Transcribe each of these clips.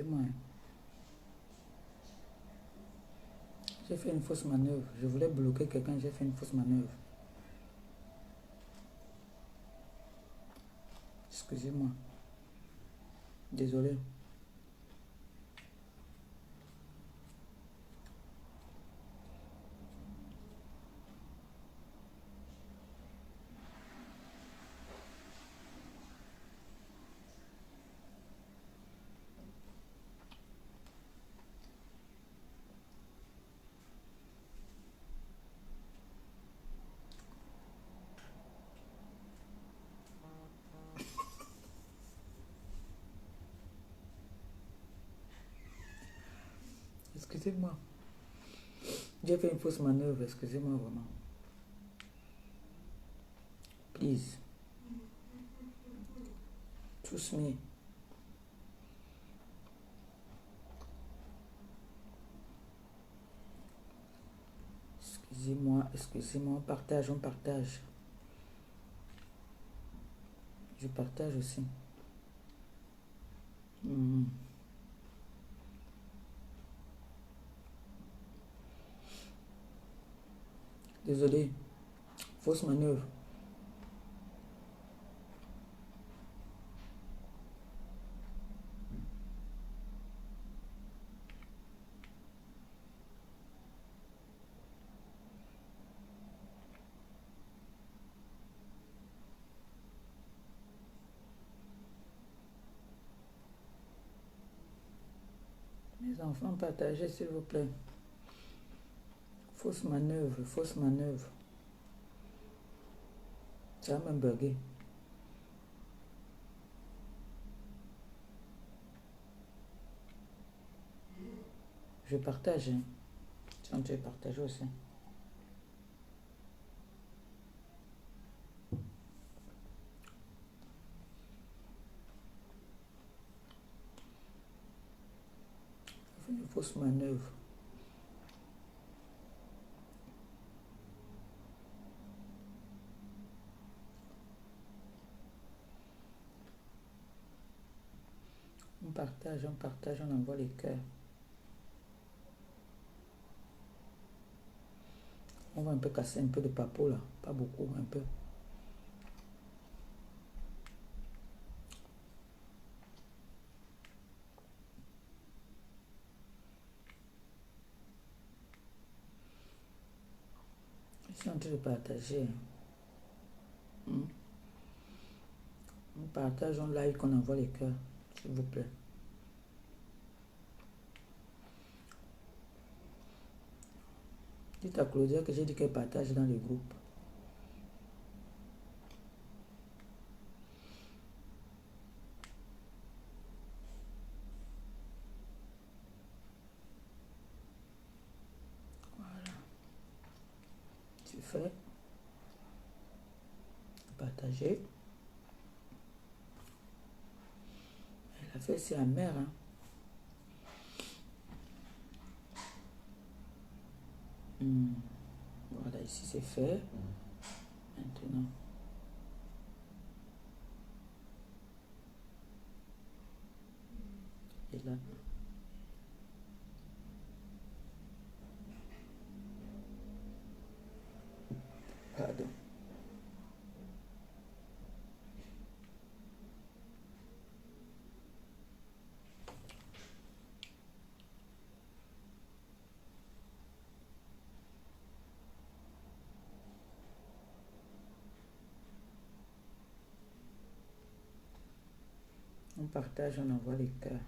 Excusez-moi, hein. J'ai fait une fausse manœuvre. Je voulais bloquer quelqu'un, j'ai fait une fausse manœuvre. Excusez-moi. Désolé. Excusez-moi. J'ai fait une fausse manœuvre. Excusez-moi vraiment. Please. Trust me. Excusez-moi, excusez-moi. On partage, on partage. Je partage aussi. Mhm. Désolé. Fausse manœuvre. Mes enfants, partagez s'il vous plaît. Fausse manœuvre, fausse manœuvre. Ça va me bugger. Je partage. Hein. Tiens, tu partages aussi. Une fausse manœuvre. On partage, on envoie les cœurs. On va un peu casser un peu de papeau là. Pas beaucoup, un peu. Je suis en train de partager. Hmm. On partage, on like, on envoie les cœurs. S'il vous plaît. Dites à Claudia que j'ai dit qu'elle partage dans les groupes. Tu fais. Partager. Elle a fait, c'est amer, hein. Voilà, ici c'est fait. Maintenant. Et là. Pardon. On partage, on envoie les cœurs.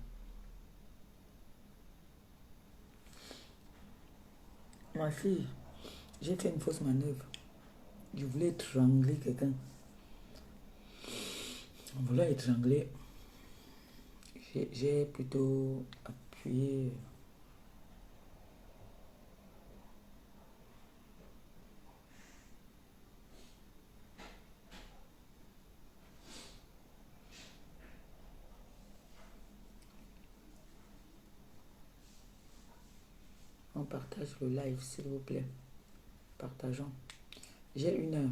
Ma fille, j'ai fait une fausse manœuvre. Je voulais étrangler quelqu'un. On voulait étrangler. J'ai plutôt appuyé. On partage le live, s'il vous plaît. Partageons. J'ai 1 heure.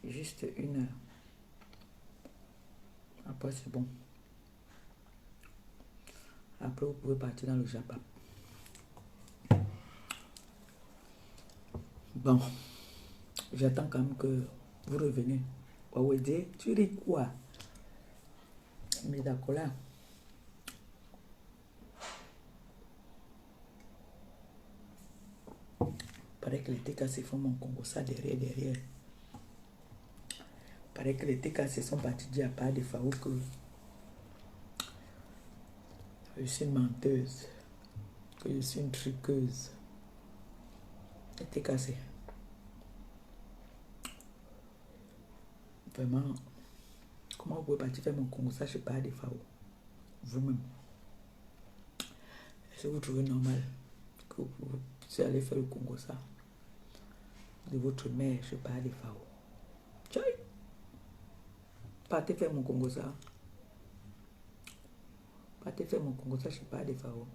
Juste 1 heure. Après, c'est bon. Après, vous pouvez partir dans le Japon. Bon, j'attends quand même que vous reveniez. Wawede, tu ris quoi? Mais d'accord là. Paraît que les TKC font mon Congo ça derrière. Paraît que les TKC sont partis dire à part des Faou que je suis une menteuse, que je suis une triqueuse. Les TKC. Vraiment, comment vous pouvez partir faire mon Congo ça, je sais pas des Faou? Vous-même. Est-ce que vous trouvez normal que vous allez faire le Congo ça de votre mère, je sais pas des Faou? Tchai! Partez faire mon Congo ça. Partez faire mon Congo ça, je sais pas des Faou.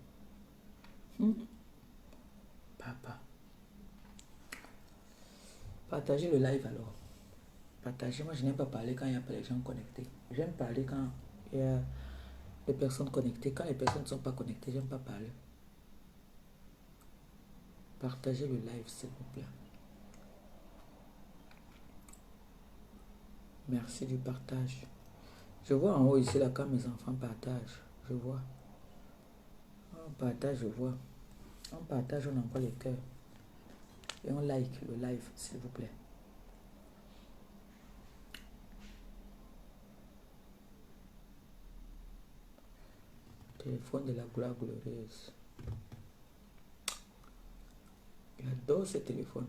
Papa. Partagez le live alors. Partagez. Moi, je n'aime pas parler quand il n'y a pas les gens connectés. J'aime parler quand il y a des personnes connectées. Quand les personnes ne sont pas connectées, j'aime pas parler. Partagez le live, s'il vous plaît. Merci du partage. Je vois en haut ici là quand mes enfants partagent. Je vois. On partage, je vois. On partage, on envoie les cœurs. Et on like le live, s'il vous plaît. Téléphone de la gloire glorieuse. J'adore ce téléphone.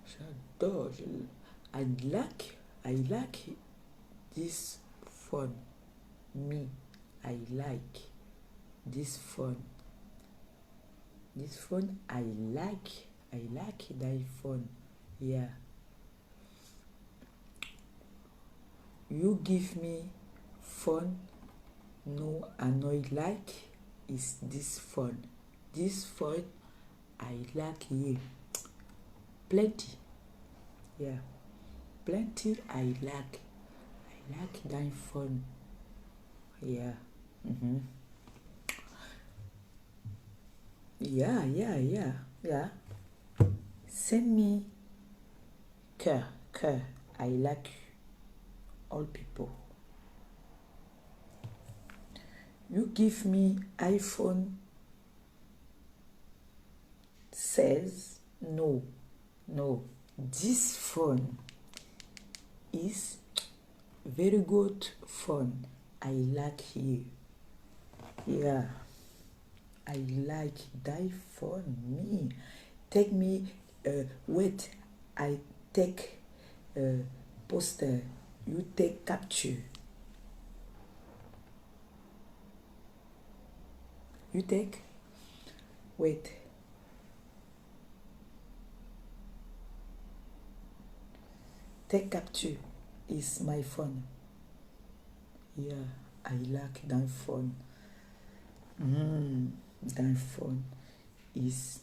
J'adore. I like this phone. Me. I like this phone. This phone, I like the iPhone. Yeah. You give me phone. No, I know like is this phone. This phone, I like you. Plenty. Yeah. Plenty, I like that phone. Yeah. Yeah. Send me care. I like all people. You give me iPhone says no. This phone is very good phone. I like you. Yeah. I like that phone. Me. Take me. Wait. I take poster. You take capture. You take. Wait. Take capture is my phone. Yeah, I like that phone. That phone is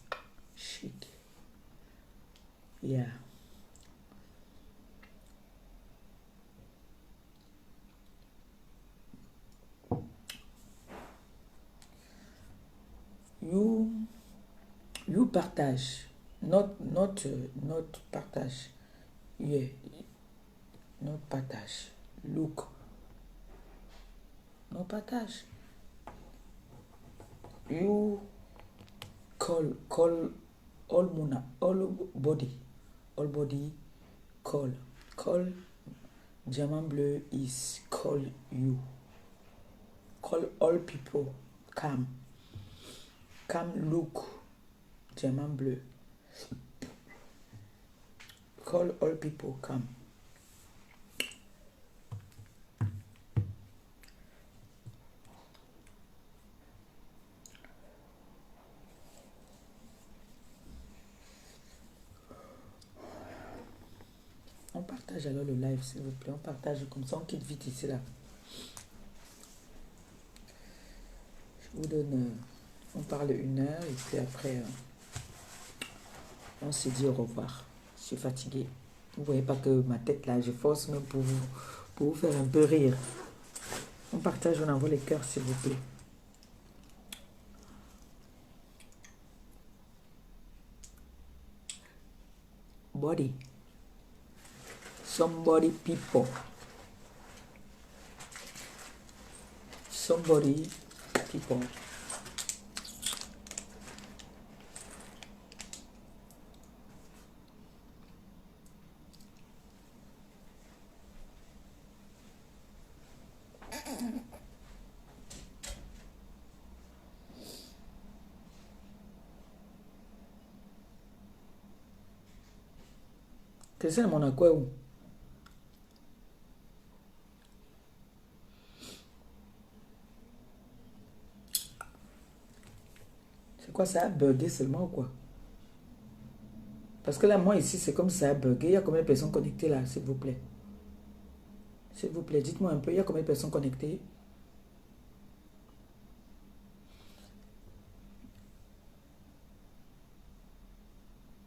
chic. Yeah. You partage, not partage. Yeah, not partage. Look, no partage. You call all body call Diamant Bleu is call you. Call all people. Come look Diamant Bleu. Call all people. Come. On partage alors le live, s'il vous plaît. On partage comme ça, on quitte vite ici là. Je vous donne... on parle 1 heure et puis après, on se dit au revoir. Je suis fatiguée. Vous voyez pas que ma tête là, je force même pour vous faire un peu rire. On partage, on envoie les cœurs s'il vous plaît. Body. Somebody people. Somebody people. C'est mon accord où? C'est quoi, ça a bugué seulement ou quoi? Parce que là, moi ici, c'est comme ça a bugué. Il y a combien de personnes connectées là, s'il vous plaît? S'il vous plaît, dites-moi un peu, il y a combien de personnes connectées?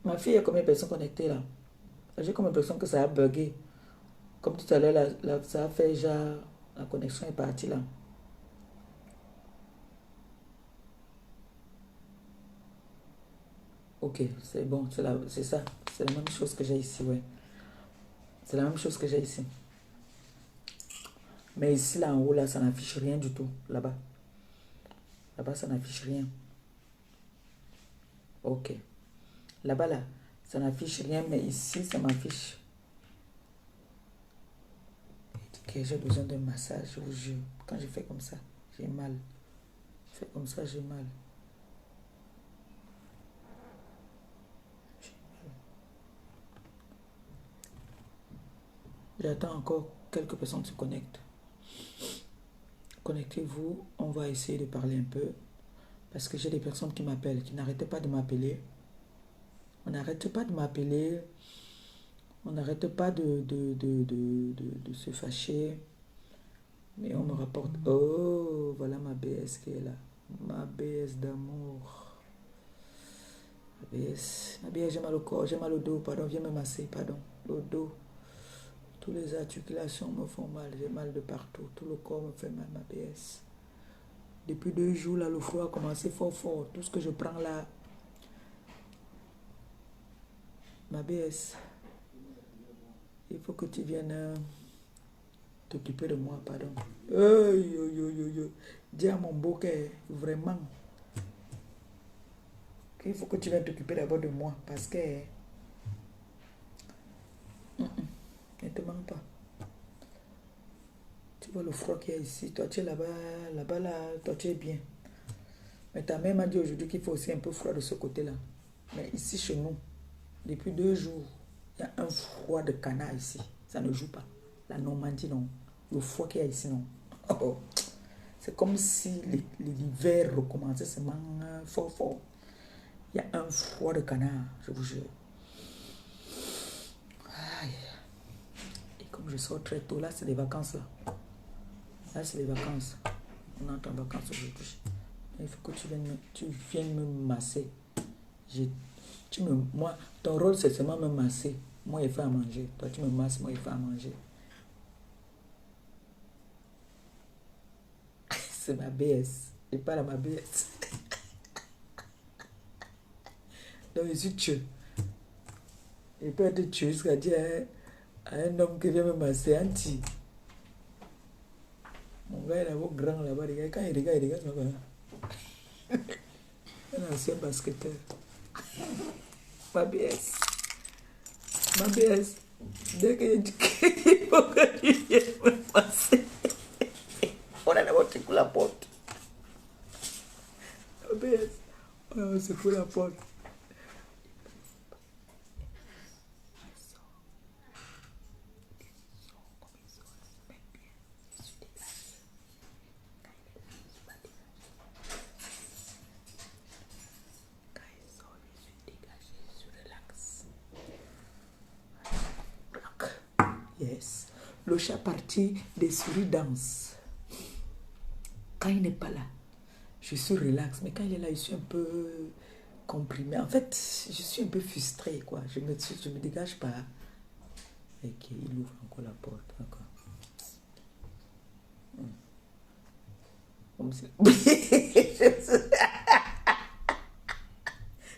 Ma fille, il y a combien de personnes connectées là? J'ai comme l'impression que ça a bugué. Comme tout à l'heure, ça a fait déjà... La connexion est partie là. Ok, c'est bon, c'est ça. C'est la même chose que j'ai ici, ouais. C'est la même chose que j'ai ici. Mais ici, là, en haut, là, ça n'affiche rien du tout. Là-bas. Là-bas, ça n'affiche rien. Ok. Là-bas, là, ça n'affiche rien, mais ici, ça m'affiche. Ok, j'ai besoin d'un massage, je vous jure. Quand je fais comme ça, j'ai mal. Je fais comme ça, j'ai mal. J'attends encore quelques personnes se connectent. Connectez-vous, on va essayer de parler un peu. Parce que j'ai des personnes qui m'appellent, qui n'arrêtent pas de m'appeler. On n'arrête pas de m'appeler. On n'arrête pas de se fâcher. Mais on me rapporte, oh, voilà ma BS qui est là. Ma BS d'amour. Ma BS, j'ai mal au corps, j'ai mal au dos, pardon, viens me masser, pardon. Le dos. Toutes les articulations me font mal, j'ai mal de partout. Tout le corps me fait mal, ma BS. Depuis 2 jours, là, le froid a commencé fort, fort. Tout ce que je prends là, ma BS, il faut que tu viennes t'occuper de moi, pardon. Dis à mon beau cœur, vraiment, qu'il faut que tu viennes t'occuper d'abord de moi, parce que ne te manque pas. Tu vois le froid qu'il y a ici, toi tu es là-bas, là, toi tu es bien. Mais ta mère m'a dit aujourd'hui qu'il faut aussi un peu froid de ce côté-là. Mais ici chez nous, depuis 2 jours, il y a un froid de canard ici. Ça ne joue pas. La Normandie, non. Le froid qu'il y a ici, non. Oh. C'est comme si l'hiver recommençait seulement fort, fort. Il y a un froid de canard, je vous jure. Aïe. Et comme je sors très tôt, là, c'est les vacances, là. Là, c'est les vacances. On entre en vacances aujourd'hui. Il faut que tu viennes me masser. Moi, ton rôle, c'est seulement me masser. Moi, il fait à manger. Toi, tu me masses, moi, il fait à manger. C'est ma BS. Je parle à ma BS. Donc, je suis tué. Je peux être tué jusqu'à dire à un homme qui vient me masser, anti. Mon gars, il est grand là-bas. Quand il regarde, un ancien basketteur. Ma BS. Ma BS. Dès que je dis qu'il faut que tu viennes me passer, on a d'abord secoué la porte. Ma BS. On a secoué la porte. Yes. Le chat parti, des souris dansent. Quand il n'est pas là, je suis relax. Mais quand il est là, je suis un peu comprimé. En fait, je suis un peu frustrée, quoi. Je me dégage pas. Ok, il ouvre encore la porte. D'accord. Comme si...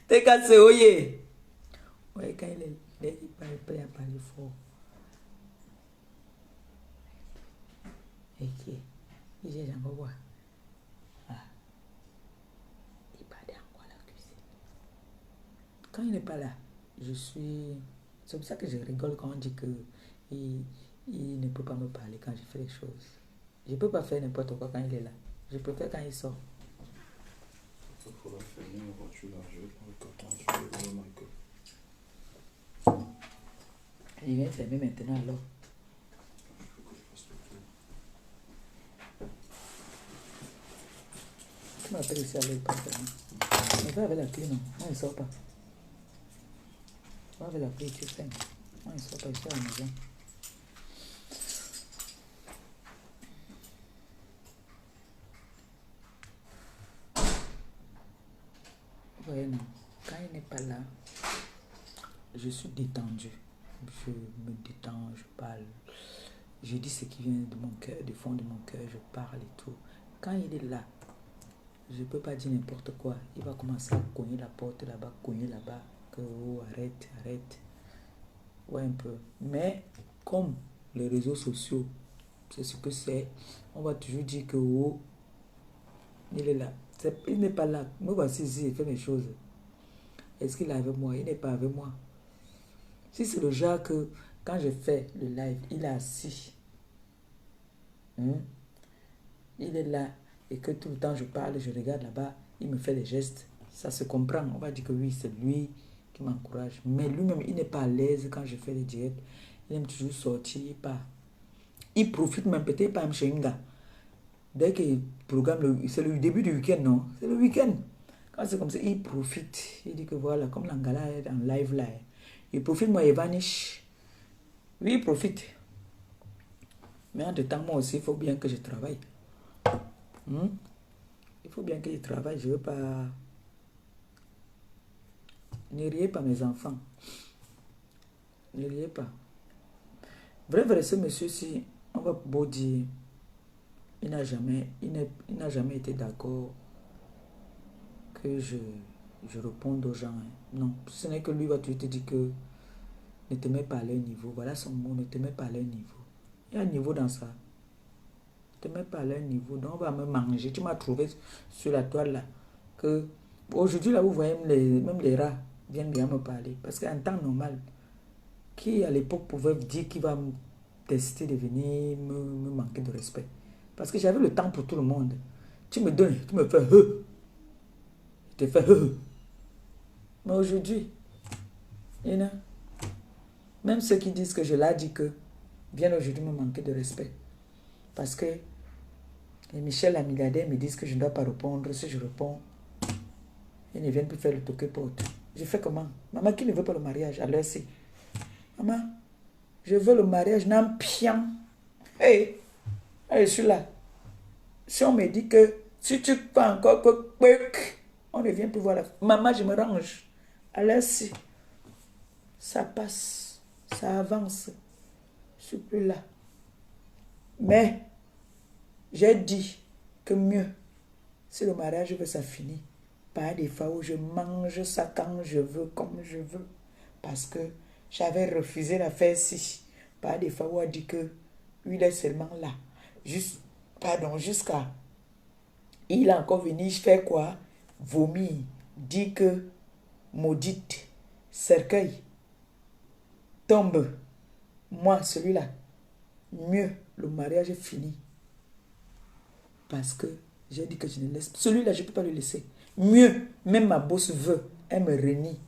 T'es cassé, oye. Ouais, quand il parle, il a parlé fort. Ok. J'ai encore voir. Ah. Il parle encore à la cuisine. Quand il n'est pas là, je suis... C'est pour ça que je rigole quand on dit que il ne peut pas me parler quand je fais les choses. Je ne peux pas faire n'importe quoi quand il est là. Je préfère quand il sort. Il faudra fermer la voiture là. Je vais prendre le carton. Je vais ouvrir Michael. Il vient fermer maintenant alors. Il faut que je fasse le tour. Tu m'appelles ici avec le patron. Mais va avec la clé, non. Moi, il ne sort pas. Va avec la clé, tu fermes. Moi, il ne sort pas, je suis à la maison. Vous voyez, non. Quand il n'est pas là, je suis détendu. Je me détends, je parle. Je dis ce qui vient de mon cœur, du fond de mon cœur, je parle et tout. Quand il est là, je ne peux pas dire n'importe quoi. Il va commencer à cogner la porte là-bas, cogner là-bas. Que oh, arrête, arrête. Ouais, un peu. Mais comme les réseaux sociaux, c'est ce que c'est, on va toujours dire que oh, il est là. Il n'est pas là. Me voici ici, il fait mes choses. Est-ce qu'il est avec moi? Il n'est pas avec moi. Si c'est le genre que quand je fais le live, il est assis. Il est là et que tout le temps je parle, je regarde là-bas, il me fait des gestes. Ça se comprend. On va dire que oui, c'est lui qui m'encourage. Mais lui-même, il n'est pas à l'aise quand je fais les directs. Il aime toujours sortir, il part. Il profite même peut-être pas même chez un gars. Dès qu'il programme, c'est le début du week-end, non? C'est le week-end. Quand c'est comme ça, il profite. Il dit que voilà, comme l'Angala est en live là, il profite, moi, il vanish. Oui, il profite. Mais en temps, moi aussi, il faut bien que je travaille. Il faut bien que je travaille. Je ne veux pas... Ne riez pas, mes enfants. Ne riez pas. Vrai, ce monsieur-ci, on va beau dire, il n'a jamais été d'accord que je réponde aux gens. Non, ce n'est que lui va te dire que ne te mets pas à leur niveau. Voilà son mot, ne te mets pas à leur niveau. Il y a un niveau dans ça. Ne te mets pas à leur niveau. Donc on va me manger. Tu m'as trouvé sur la toile là. Que aujourd'hui là, vous voyez, même les rats viennent bien me parler. Parce qu'en temps normal, qui à l'époque pouvait dire qu'il va me tester de venir me manquer de respect. Parce que j'avais le temps pour tout le monde. Tu me donnes, tu me fais je te fais Mais aujourd'hui, you know, même ceux qui disent que je l'ai dit que viennent aujourd'hui me manquer de respect. Parce que et Michel, la milliardaire, me disent que je ne dois pas répondre. Si je réponds, ils ne viennent plus faire le toqué porte. Je fais comment? Maman qui ne veut pas le mariage, à l'heure ci. Maman, je veux le mariage, n'en pian. Hey, je suis là. Si on me dit que si tu fais encore que on ne vient plus voir la... Maman, je me range. À l'heure ci, ça passe, ça avance. Je ne suis plus là. Mais, j'ai dit que mieux, si le mariage veut, ça finit. Pas des fois où je mange ça quand je veux, comme je veux. Parce que j'avais refusé la faire ci. Pas des fois où on dit que il est seulement là. Jusqu'à... Il a encore venu faire quoi? Vomir. Dit que maudite, cercueil, tombe. Moi, celui-là, mieux, le mariage est fini. Parce que j'ai dit que je ne laisse pas. Celui-là, je ne peux pas le laisser. Mieux, même ma bosse veut, elle me renie.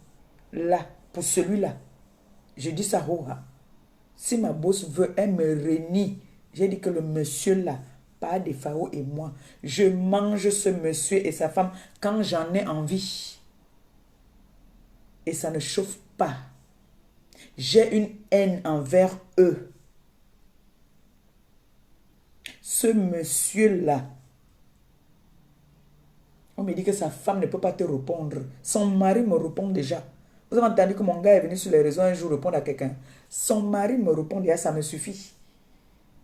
Là, pour celui-là, je dis ça, si ma bosse veut, elle me renie. J'ai dit que le monsieur là, pas des Fao et moi, je mange ce monsieur et sa femme quand j'en ai envie. Et ça ne chauffe pas. J'ai une haine envers eux. Ce monsieur-là, on me dit que sa femme ne peut pas te répondre. Son mari me répond déjà. Vous avez entendu que mon gars est venu sur les réseaux un jour répondre à quelqu'un. Son mari me répond, et ça me suffit.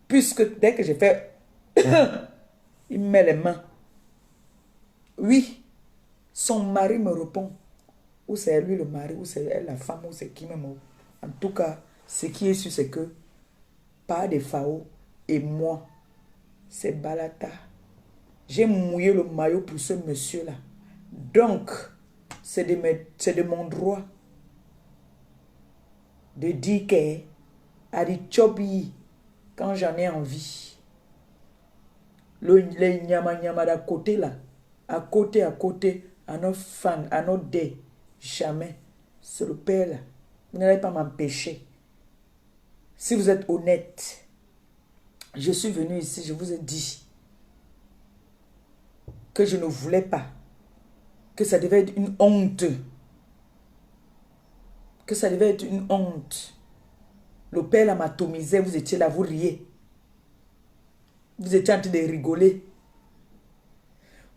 Puisque dès que j'ai fait, il me met les mains. Oui, son mari me répond. Ou c'est lui le mari, ou c'est elle la femme, ou c'est qui même. En tout cas, ce qui est sûr, c'est que pas de Fao et moi, c'est Balata. J'ai mouillé le maillot pour ce monsieur-là. Donc, c'est de mon droit de dire que Adichobi, quand j'en ai envie, les nyama d'à côté là, à côté, à nos fans, à nos dés, jamais. C'est le père là. Vous n'allez pas m'empêcher. Si vous êtes honnête, je suis venu ici, je vous ai dit que je ne voulais pas, que ça devait être une honte. Que ça devait être une honte. Le père là m'atomisait, vous étiez là, vous riez. Vous étiez en train de rigoler.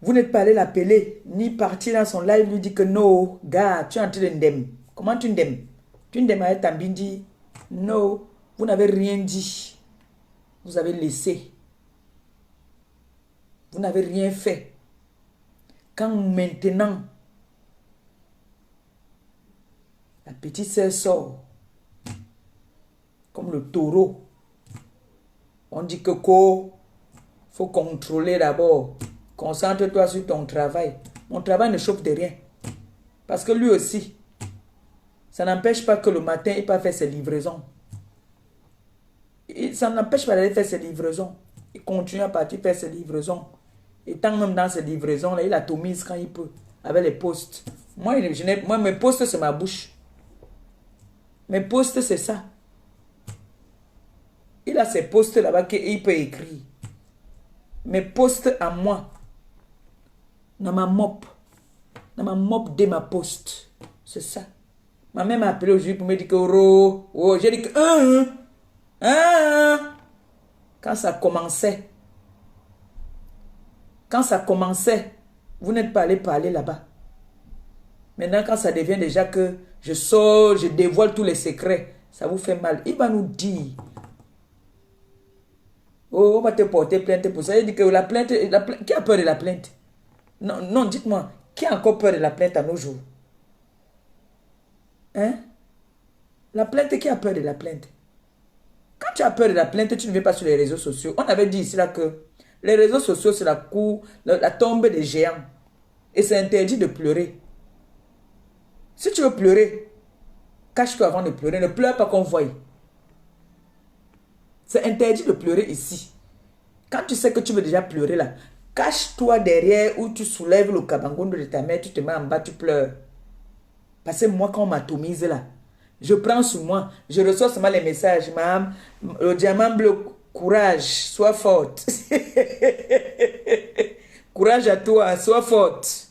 Vous n'êtes pas allé l'appeler, ni partir dans son live, lui dire que non, gars, tu es en train de ndem. Comment tu ndem? Tu ndem avec ta bindi? Non, vous n'avez rien dit. Vous avez laissé. Vous n'avez rien fait. Quand maintenant, la petite sœur sort, comme le taureau, on dit que faut contrôler d'abord. Concentre-toi sur ton travail. Mon travail ne chauffe de rien. Parce que lui aussi, ça n'empêche pas que le matin, il peut faire ses livraisons. Ça n'empêche pas d'aller faire ses livraisons. Il continue à partir faire ses livraisons. Et tant même dans ses livraisons, là, il atomise quand il peut, avec les postes. Moi, mes postes, c'est ma bouche. Mes postes, c'est ça. Il a ses postes là-bas qu'il peut écrire. Mes postes à moi. Dans ma mop de ma poste. C'est ça. Ma mère m'a appelé aujourd'hui pour me dire que oh, j'ai dit que quand ça commençait, vous n'êtes pas allé parler là-bas. Maintenant, quand ça devient déjà que je sors, je dévoile tous les secrets, ça vous fait mal. Il va nous dire, oh, on va te porter plainte pour ça. Il dit que la plainte, qui a peur de la plainte? Non, non, dites-moi, qui a encore peur de la plainte à nos jours? Hein? La plainte, qui a peur de la plainte? Quand tu as peur de la plainte, tu ne viens pas sur les réseaux sociaux. On avait dit ici là que les réseaux sociaux, c'est la tombe des géants. Et c'est interdit de pleurer. Si tu veux pleurer, cache-toi avant de pleurer. Ne pleure pas qu'on voie. C'est interdit de pleurer ici. Quand tu sais que tu veux déjà pleurer là, cache-toi derrière où tu soulèves le cabangondo de ta mère, tu te mets en bas, tu pleures. Parce que moi, quand on m'atomise là, je prends sur moi, je reçois seulement les messages. Le diamant bleu, courage, sois forte. Courage à toi, sois forte.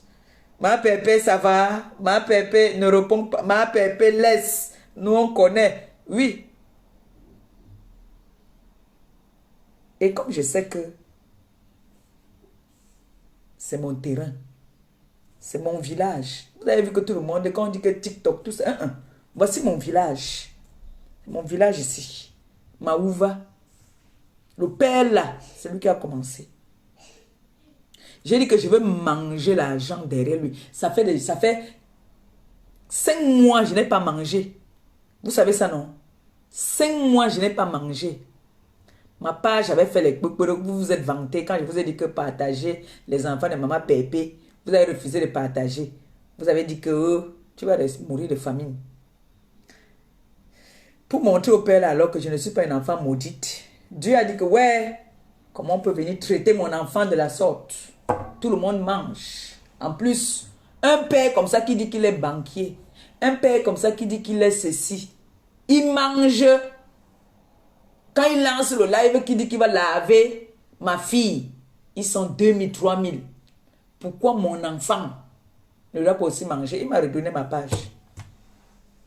Ma pépé, ça va. Ma pépé ne répond pas. Ma pépé laisse. Nous, on connaît. Oui. Et comme je sais que c'est mon terrain, c'est mon village. Vous avez vu que tout le monde, quand on dit que TikTok, tout ça, voici mon village. Mon village ici. Maouva. Le père là, c'est lui qui a commencé. J'ai dit que je veux manger l'argent derrière lui. Ça fait 5 mois, je n'ai pas mangé. Vous savez ça, non? 5 mois, je n'ai pas mangé. Ma page avait fait les... Vous vous êtes vanté quand je vous ai dit que partager les enfants de maman Pépé. Vous avez refusé de partager. Vous avez dit que tu vas mourir de famine. Pour montrer au père là, alors que je ne suis pas une enfant maudite, Dieu a dit que ouais, comment on peut venir traiter mon enfant de la sorte? Tout le monde mange. En plus, un père comme ça qui dit qu'il est banquier, un père comme ça qui dit qu'il est ceci, il mange. Quand il lance le live qui dit qu'il va laver ma fille, ils sont 2000, 3000. Pourquoi mon enfant ne doit pas aussi manger? Il m'a redonné ma page.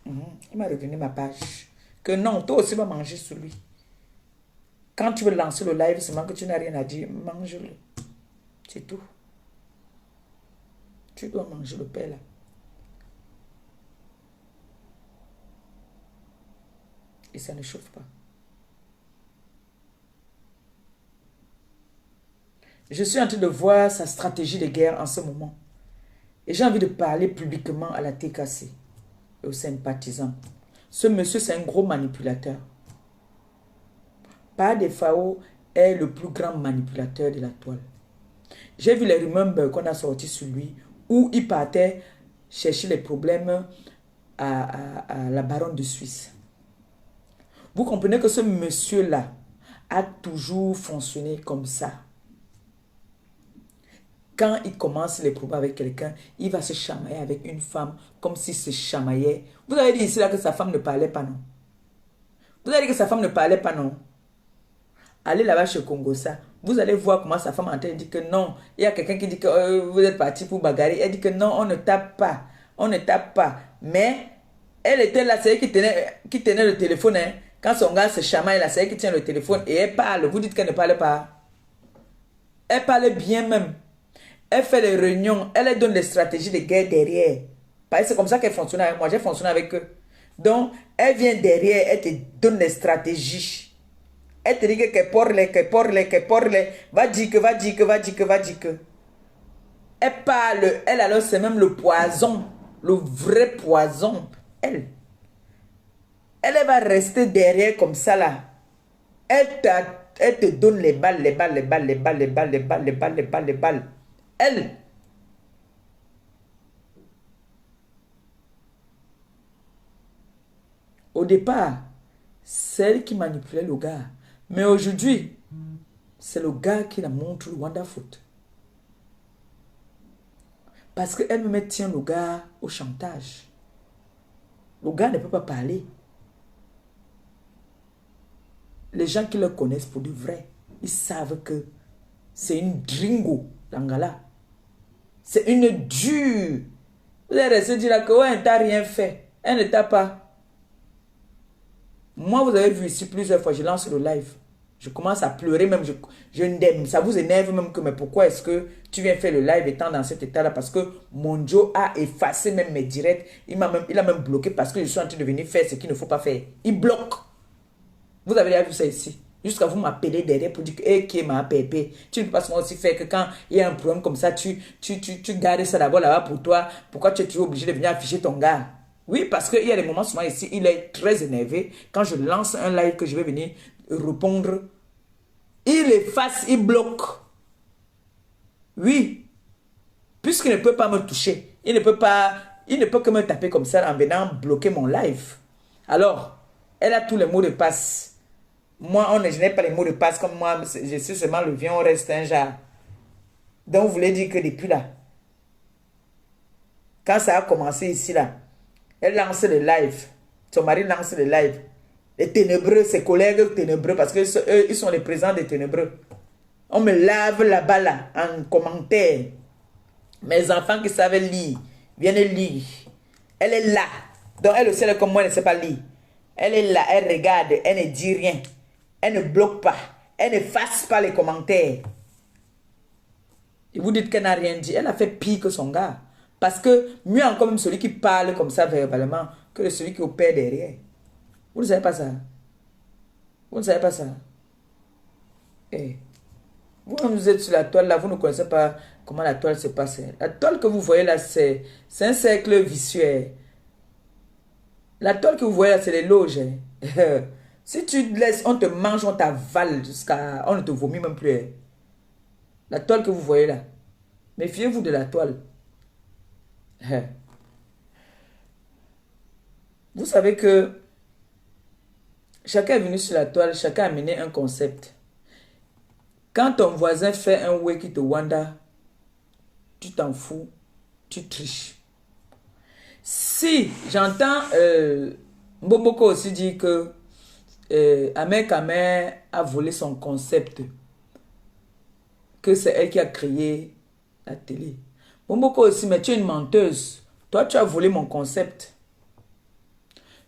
Il m'a redonné ma page. Que non, toi aussi vas manger sur lui. Quand tu veux lancer le live, seulement que tu n'as rien à dire, mange-le. C'est tout. Tu dois manger le père là. et ça ne chauffe pas. Je suis en train de voir sa stratégie de guerre en ce moment. Et j'ai envie de parler publiquement à la TKC et aux sympathisants. Ce monsieur, c'est un gros manipulateur. Par défaut, est le plus grand manipulateur de la toile. J'ai vu les rumeurs qu'on a sortis sur lui, où il partait chercher les problèmes à la baronne de Suisse. Vous comprenez que ce monsieur-là a toujours fonctionné comme ça. Quand il commence les problèmes avec quelqu'un, il va se chamailler avec une femme comme s'il se chamaillait. Vous avez dit ici là que sa femme ne parlait pas, non? Vous avez dit que sa femme ne parlait pas, non? Allez là-bas chez Congossa. Vous allez voir comment sa femme est en train de dire que non. Il y a quelqu'un qui dit que vous êtes parti pour bagarrer. Elle dit que non, on ne tape pas. On ne tape pas. Mais elle était là, c'est elle qui tenait le téléphone. Hein. Quand son gars se chamaille là, c'est elle qui tient le téléphone et elle parle. Vous dites qu'elle ne parle pas. Elle parle bien même. Elle fait les réunions, elle donne des stratégies de guerre derrière. Parce que c'est comme ça qu'elle fonctionne avec moi, j'ai fonctionné avec eux. Donc, elle vient derrière, elle te donne des stratégies. Elle te dit que porle, va dire que. Elle parle, elle alors c'est même le poison, le vrai poison. Elle va rester derrière comme ça là. Elle te donne les balles. Elle. Au départ, c'est elle qui manipulait le gars. Mais aujourd'hui, c'est le gars qui la montre le Wanda Foot. Parce qu'elle me tient le gars au chantage. Le gars ne peut pas parler. Les gens qui le connaissent pour de vrai, ils savent que c'est une dringo, l'angala. C'est une dure. Vous allez rester dire là que ouais, elle t'a rien fait. Elle ne t'a pas. Moi, vous avez vu ici plusieurs fois, je lance le live. Je commence à pleurer même. Je ça vous énerve même que, mais pourquoi est-ce que tu viens faire le live étant dans cet état-là? Parce que mon Joe a effacé même mes directs. Il a même bloqué parce que je suis en train de venir faire ce qu'il ne faut pas faire. Il bloque. Vous avez déjà vu ça ici. Jusqu'à vous m'appeler derrière pour dire que hey, qui est ma pépé. Tu ne peux pas seulement aussi faire que quand il y a un problème comme ça, tu gardes ça d'abord là-bas pour toi. Pourquoi tu es obligé de venir afficher ton gars? Oui, parce qu'il y a des moments souvent ici, il est très énervé. Quand je lance un live que je vais venir répondre, il efface, il bloque. Oui. Puisqu'il ne peut pas me toucher. Il ne peut que me taper comme ça en venant bloquer mon live. Alors, elle a tous les mots de passe. Moi, je n'ai pas les mots de passe comme moi. Je suis seulement le vieux, on reste un genre. Donc, vous voulez dire que depuis là, quand ça a commencé ici là, elle lance le live. Son mari lance le live. Les ténébreux, ses collègues ténébreux, parce qu'eux, ils sont les présents des ténébreux. On me lave là-bas là, en commentaire. Mes enfants qui savent lire, viennent lire. Elle est là. Donc, elle aussi, elle est comme moi, elle ne sait pas lire. Elle est là, elle regarde, elle ne dit rien. Elle ne bloque pas. Elle n'efface pas les commentaires. Et vous dites qu'elle n'a rien dit. Elle a fait pire que son gars. Parce que mieux encore même celui qui parle comme ça verbalement que celui qui opère derrière. Vous ne savez pas ça. Vous ne savez pas ça. Eh. Vous êtes sur la toile là, vous ne connaissez pas comment la toile se passe. La toile que vous voyez là, c'est un cercle vicieux. La toile que vous voyez là, c'est les loges. Si tu laisses, on te mange, on t'avale jusqu'à... On ne te vomit même plus. La toile que vous voyez là. Méfiez-vous de la toile. Vous savez que chacun est venu sur la toile, chacun a mené un concept. Quand ton voisin fait un wake it Wanda, tu t'en fous, tu triches. Si j'entends Mbomoko aussi dire que Ahmed Kamer a volé son concept, que c'est elle qui a créé la télé. Mbomoko aussi, mais tu es une menteuse. Toi, tu as volé mon concept.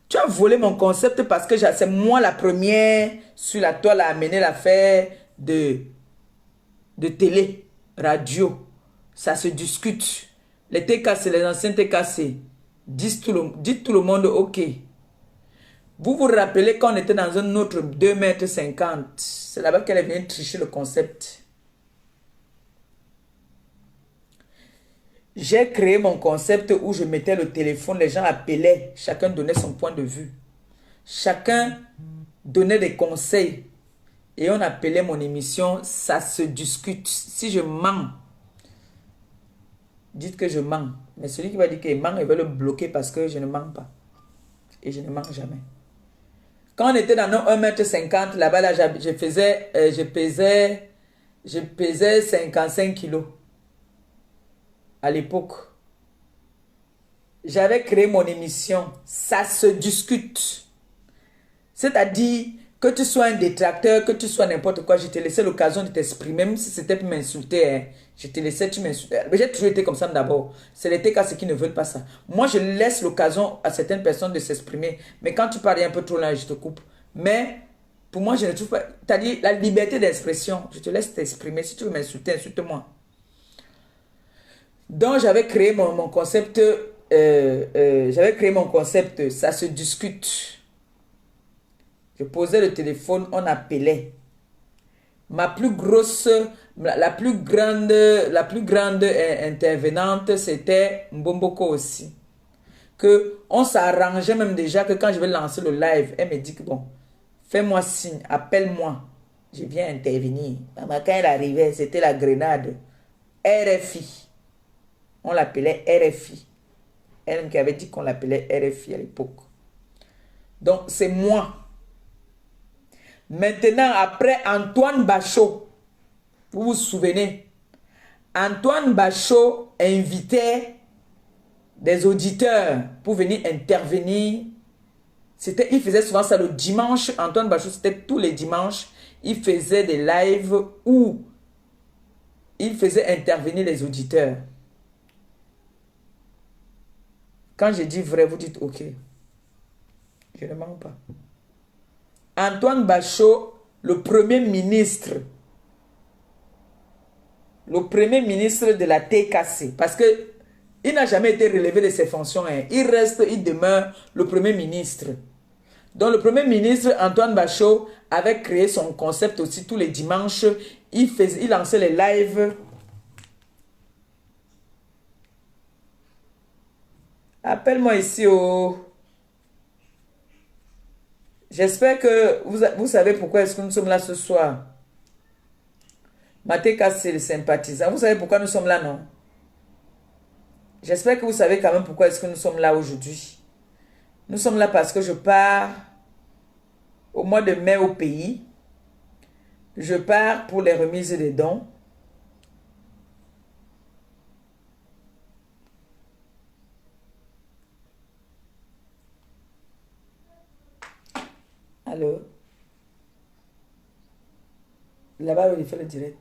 Tu as volé mon concept parce que c'est moi la première sur la toile à amener l'affaire de télé, radio. Ça se discute. Les TKC, les anciens TKC, dites tout le monde ok. Vous vous rappelez quand on était dans un autre 2,50 m. C'est là-bas qu'elle vient tricher le concept. J'ai créé mon concept où je mettais le téléphone, les gens appelaient, chacun donnait son point de vue. Chacun donnait des conseils. Et on appelait mon émission Ça se discute. Si je mens, dites que je mens. Mais celui qui va dire qu'il ment, il va le bloquer parce que je ne mens pas. Et je ne mens jamais. Quand on était dans nos 1,50 m, là-bas, là, je pesais 55 kilos. À l'époque. J'avais créé mon émission Ça se discute. C'est-à-dire que tu sois un détracteur, que tu sois n'importe quoi, je te laissais l'occasion de t'exprimer, même si c'était pour m'insulter. Hein. Je te laissais, tu m'insultais. Mais j'ai toujours été comme ça d'abord. C'est les TK qui ne veulent pas ça. Moi, je laisse l'occasion à certaines personnes de s'exprimer. Mais quand tu parles un peu trop là, je te coupe. Mais pour moi, je ne trouve pas... C'est-à-dire la liberté d'expression. Je te laisse t'exprimer. Si tu veux m'insulter, insulte-moi. Donc, j'avais créé mon concept... j'avais créé mon concept, ça se discute. Je posais le téléphone, on appelait. Ma plus grosse, la plus grande intervenante, c'était Mbomboko aussi. Que on s'arrangeait même déjà que quand je vais lancer le live, elle me dit que bon, fais-moi signe, appelle-moi. Je viens intervenir. Quand elle arrivait, c'était la grenade. RFI. On l'appelait RFI. Elle qui avait dit qu'on l'appelait RFI à l'époque. Donc, c'est moi. Maintenant, après Antoine Bachot, vous vous souvenez, Antoine Bachot invitait des auditeurs pour venir intervenir. Il faisait souvent ça le dimanche. Antoine Bachot, c'était tous les dimanches. Il faisait des lives où il faisait intervenir les auditeurs. Quand je dis vrai, vous dites ok. Je ne mens pas. Antoine Bachot, le premier ministre de la TKC, parce que il n'a jamais été relevé de ses fonctions. Hein. Il demeure le premier ministre. Donc le premier ministre, Antoine Bachot, avait créé son concept aussi tous les dimanches. Il lançait les lives. Appelle-moi ici au... J'espère que vous savez pourquoi est-ce que nous sommes là ce soir. Matéka, c'est le sympathisant. Vous savez pourquoi nous sommes là, non? J'espère que vous savez quand même pourquoi est-ce que nous sommes là aujourd'hui. Nous sommes là parce que je pars au mois de mai au pays. Je pars pour les remises des dons. Allô? Là-bas, il fait le direct.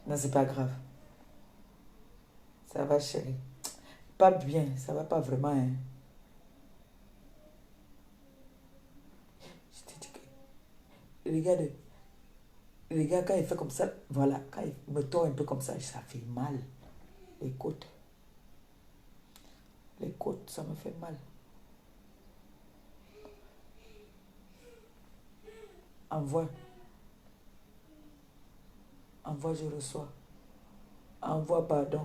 Non, c'est pas grave. Ça va, chérie. Pas bien, ça va pas vraiment. Hein. Je te dis que... Regarde, quand il fait comme ça, voilà, quand il me tord un peu comme ça, ça fait mal. Les côtes. Les côtes, ça me fait mal. Envoie. Envoie, je reçois. Envoie, pardon.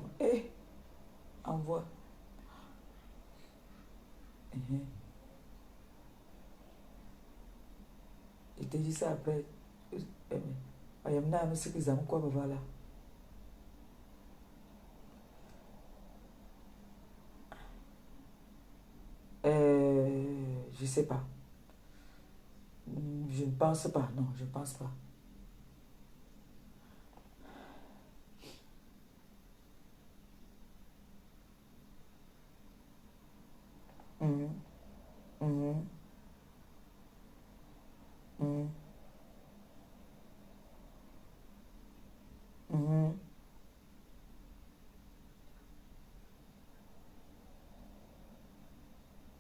Envoie. Je te dis ça après. Voilà. Je sais pas. Je ne pense pas. Non, je ne pense pas.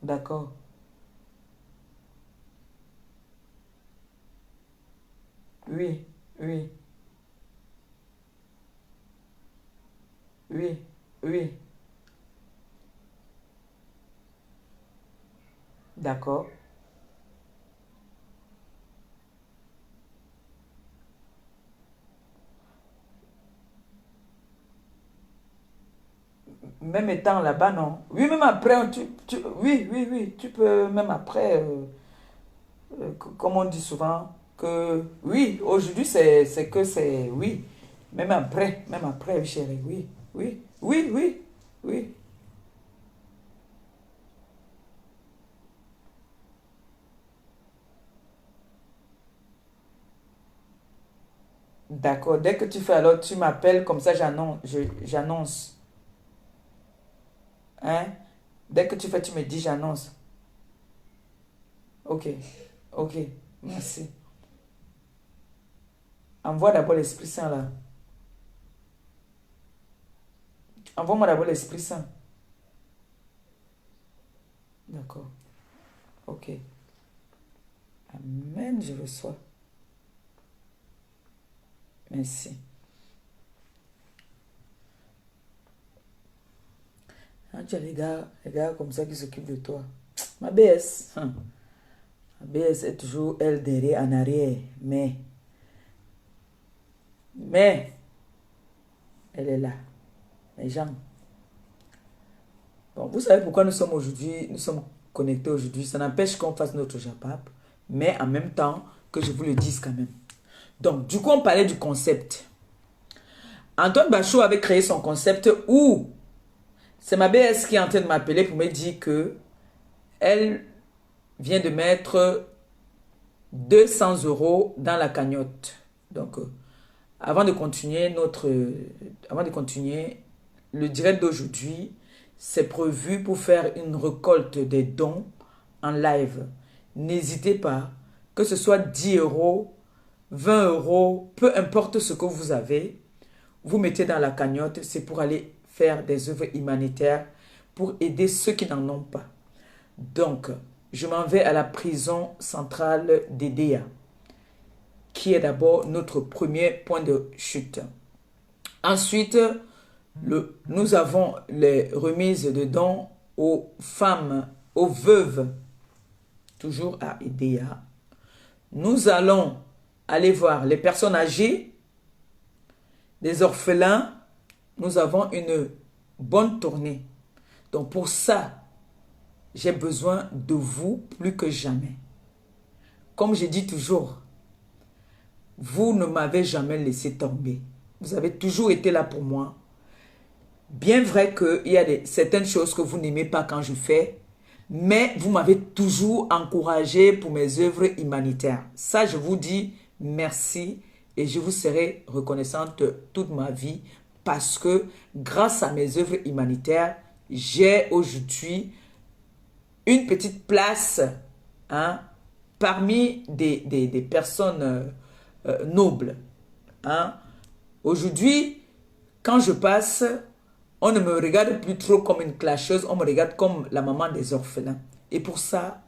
D'accord. Oui, oui, oui, oui. D'accord. Même étant là-bas, non. Oui, même après, oui, oui, oui, tu peux, même après, comme on dit souvent, que oui, aujourd'hui, c'est que c'est oui. Même après, chérie, oui, oui, oui, oui, oui. D'accord. Dès que tu fais, alors tu m'appelles, comme ça j'annonce. Hein? Dès que tu fais, tu me dis, j'annonce. Ok, ok, merci. Envoie d'abord l'Esprit Saint là. Envoie-moi d'abord l'Esprit Saint. D'accord, ok. Amen, je reçois. Merci. Ah, tu as les gars comme ça qui s'occupent de toi. Ma BS, ma BS est toujours elle derrière, en arrière. Mais, elle est là. Les gens. Bon, vous savez pourquoi nous sommes connectés aujourd'hui. Ça n'empêche qu'on fasse notre japap, mais en même temps que je vous le dise quand même. Donc, du coup, on parlait du concept. Antoine Bachot avait créé son concept où c'est ma BS qui est en train de m'appeler pour me dire que elle vient de mettre 200 € dans la cagnotte. Donc, avant de continuer, le direct d'aujourd'hui, c'est prévu pour faire une récolte des dons en live. N'hésitez pas, que ce soit 10 €, 20 €, peu importe ce que vous avez, vous mettez dans la cagnotte, c'est pour aller faire des œuvres humanitaires, pour aider ceux qui n'en ont pas. Donc, je m'en vais à la prison centrale d'Edea, qui est d'abord notre premier point de chute. Ensuite, nous avons les remises de dons aux femmes, aux veuves, toujours à Edea. Nous allons aller voir les personnes âgées, les orphelins. Nous avons une bonne tournée. Donc pour ça, j'ai besoin de vous plus que jamais. Comme je dis toujours, vous ne m'avez jamais laissé tomber. Vous avez toujours été là pour moi. Bien vrai qu'il y a certaines choses que vous n'aimez pas quand je fais, mais vous m'avez toujours encouragé pour mes œuvres humanitaires. Ça, je vous dis merci et je vous serai reconnaissante toute ma vie parce que grâce à mes œuvres humanitaires, j'ai aujourd'hui une petite place hein, parmi des personnes nobles. Hein. Aujourd'hui, quand je passe, on ne me regarde plus trop comme une clasheuse, on me regarde comme la maman des orphelins. Et pour ça,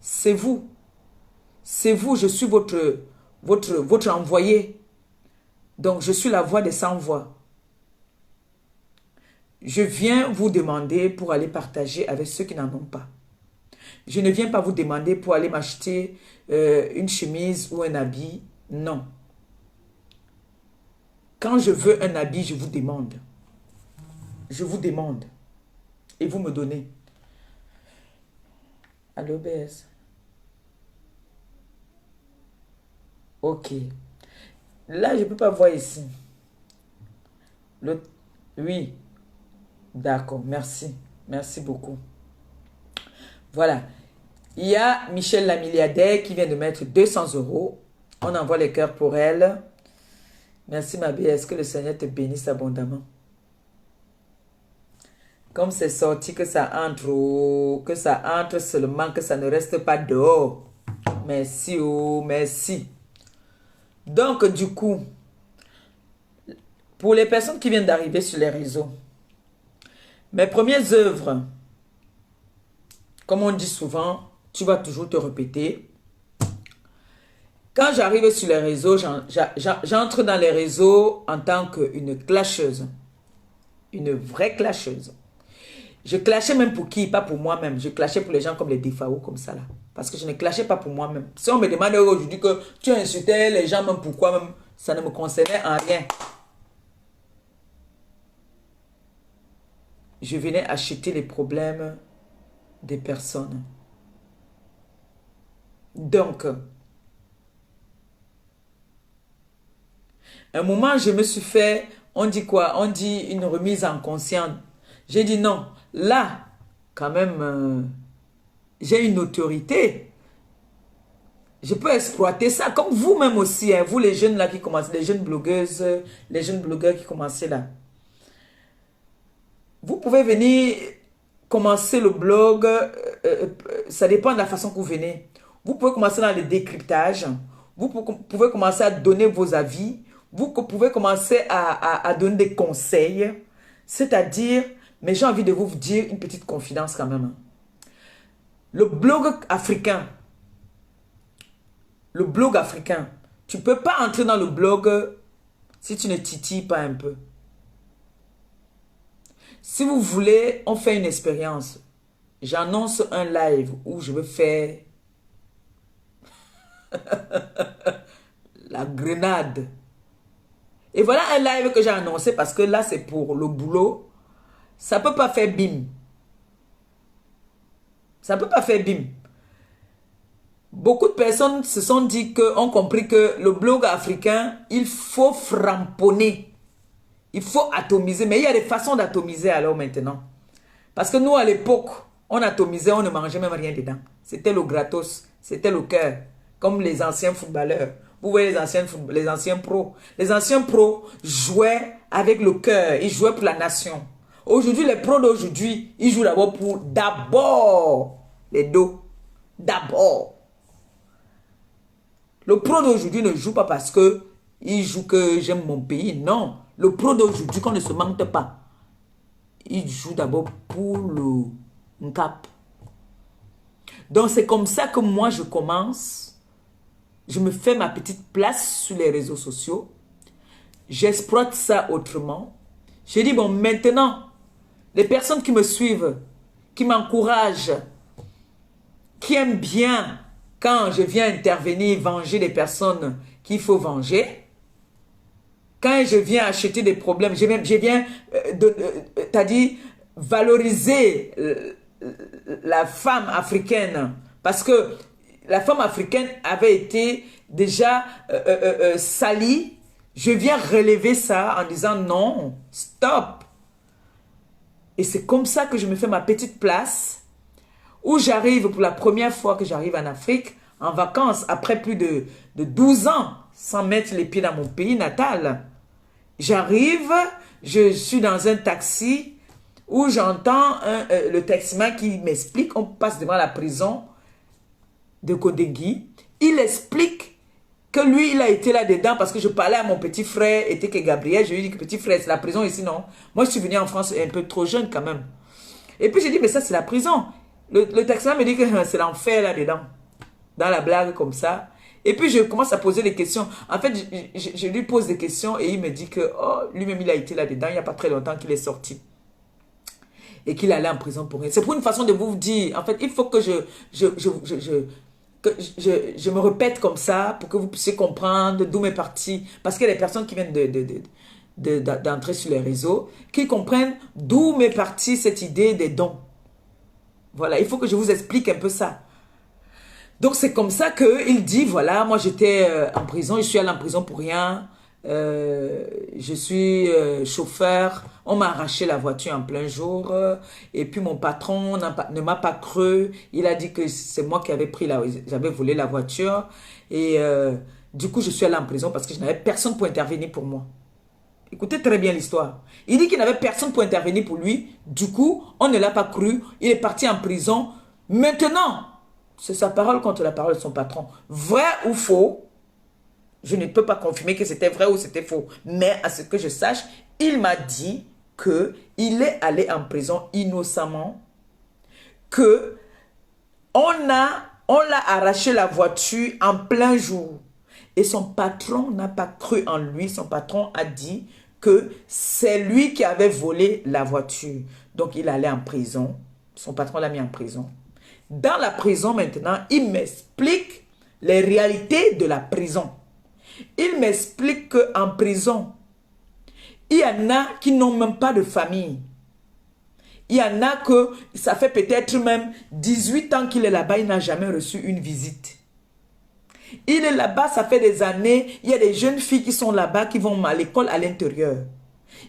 c'est vous. C'est vous, je suis votre envoyé. Donc, je suis la voix des sans-voix. Je viens vous demander pour aller partager avec ceux qui n'en ont pas. Je ne viens pas vous demander pour aller m'acheter une chemise ou un habit. Non. Quand je veux un habit, je vous demande. Je vous demande. Et vous me donnez. Allô, BS. Ok. Là, je ne peux pas voir ici. Oui. D'accord, merci. Merci beaucoup. Voilà. Il y a Michel la milliardaire qui vient de mettre 200 €. On envoie les cœurs pour elle. Merci ma BS, que le Seigneur te bénisse abondamment. Comme c'est sorti, que ça entre seulement, que ça ne reste pas dehors. Merci, oh, merci. Donc, du coup, pour les personnes qui viennent d'arriver sur les réseaux, mes premières œuvres, comme on dit souvent, tu vas toujours te répéter. Quand j'arrive sur les réseaux, j'entre dans les réseaux en tant qu'une clasheuse. Une vraie clasheuse. Je clashais même pour qui? Pas pour moi-même. Je clashais pour les gens comme les défauts, comme ça là. Parce que je ne clashais pas pour moi-même. Si on me demandait aujourd'hui que tu insultais les gens, même pourquoi même, ça ne me concernait en rien. Je venais acheter les problèmes des personnes. Donc, un moment, je me suis fait, on dit quoi? On dit une remise en conscience. J'ai dit non, là, quand même, j'ai une autorité. Je peux exploiter ça, comme vous-même aussi, hein, vous les jeunes là qui commencent, les jeunes blogueuses, les jeunes blogueurs qui commençaient là. Vous pouvez venir commencer le blog, ça dépend de la façon que vous venez. Vous pouvez commencer dans le décryptage, vous pouvez commencer à donner vos avis, vous pouvez commencer à donner des conseils, c'est-à-dire, mais j'ai envie de vous dire une petite confidence quand même. Le blog africain, tu ne peux pas entrer dans le blog si tu ne titilles pas un peu. Si vous voulez, on fait une expérience. J'annonce un live où je vais faire la grenade. Et voilà un live que j'ai annoncé parce que là, c'est pour le boulot. Ça ne peut pas faire bim. Ça ne peut pas faire bim. Beaucoup de personnes se sont dit ont compris que le blog africain, il faut framponner. Il faut atomiser. Mais il y a des façons d'atomiser alors maintenant. Parce que nous, à l'époque, on atomisait, on ne mangeait même rien dedans. C'était le gratos, c'était le cœur. Comme les anciens footballeurs. Vous voyez les anciens pros. Les anciens pros jouaient avec le cœur. Ils jouaient pour la nation. Aujourd'hui, les pros d'aujourd'hui, ils jouent d'abord pour les dos. D'abord. Le pro d'aujourd'hui ne joue pas parce que il joue que j'aime mon pays. Non. Le pro d'aujourd'hui, qu'on ne se mente pas. Il joue d'abord pour le cap. Donc, c'est comme ça que moi, je commence. Je me fais ma petite place sur les réseaux sociaux. J'exploite ça autrement. J'ai dit, bon, maintenant, les personnes qui me suivent, qui m'encouragent, qui aiment bien quand je viens intervenir, venger les personnes qu'il faut venger, quand je viens acheter des problèmes, je viens t'as dit, valoriser la femme africaine. Parce que la femme africaine avait été déjà salie. Je viens relever ça en disant non, stop. Et c'est comme ça que je me fais ma petite place où j'arrive pour la première fois que j'arrive en Afrique, en vacances, après plus de 12 ans, sans mettre les pieds dans mon pays natal. J'arrive, je suis dans un taxi où j'entends le taximan qui m'explique, on passe devant la prison de Kodengui. Il explique que lui, il a été là-dedans parce que je parlais à mon petit frère, était que Gabriel. Je lui ai dit que petit frère, c'est la prison ici, non? Moi, je suis venu en France un peu trop jeune quand même. Et puis, j'ai dit, mais ça, c'est la prison. Le taximan me dit que c'est l'enfer là-dedans. Dans la blague comme ça. Et puis, je commence à poser des questions. En fait, je lui pose des questions et il me dit que oh, lui-même, il a été là-dedans. Il n'y a pas très longtemps qu'il est sorti. Et qu'il allait en prison pour rien. C'est pour une façon de vous dire. En fait, il faut que je me répète comme ça pour que vous puissiez comprendre d'où mes parties. Parce qu'il y a des personnes qui viennent d'entrer sur les réseaux qui comprennent d'où m'est partie cette idée des dons. Voilà, il faut que je vous explique un peu ça. Donc, c'est comme ça qu'il dit, voilà, moi j'étais en prison, je suis allé en prison pour rien. Je suis chauffeur, on m'a arraché la voiture en plein jour. Et puis mon patron ne m'a pas cru. Il a dit que c'est moi qui avais j'avais volé la voiture. Et du coup, je suis allé en prison parce que je n'avais personne pour intervenir pour moi. Écoutez très bien l'histoire. Il dit qu'il n'avait personne pour intervenir pour lui. Du coup, on ne l'a pas cru. Il est parti en prison. Maintenant, c'est sa parole contre la parole de son patron. Vrai ou faux? Je ne peux pas confirmer que c'était vrai ou c'était faux. Mais à ce que je sache, il m'a dit qu'il est allé en prison innocemment. Que on l'a arraché la voiture en plein jour. Et son patron n'a pas cru en lui. Son patron a dit que c'est lui qui avait volé la voiture. Donc, il allait en prison. Son patron l'a mis en prison. Dans la prison, maintenant, il m'explique les réalités de la prison. Il m'explique qu'en prison, il y en a qui n'ont même pas de famille. Il y en a que ça fait peut-être même 18 ans qu'il est là-bas, il n'a jamais reçu une visite. Il est là-bas, ça fait des années, il y a des jeunes filles qui sont là-bas, qui vont à l'école à l'intérieur.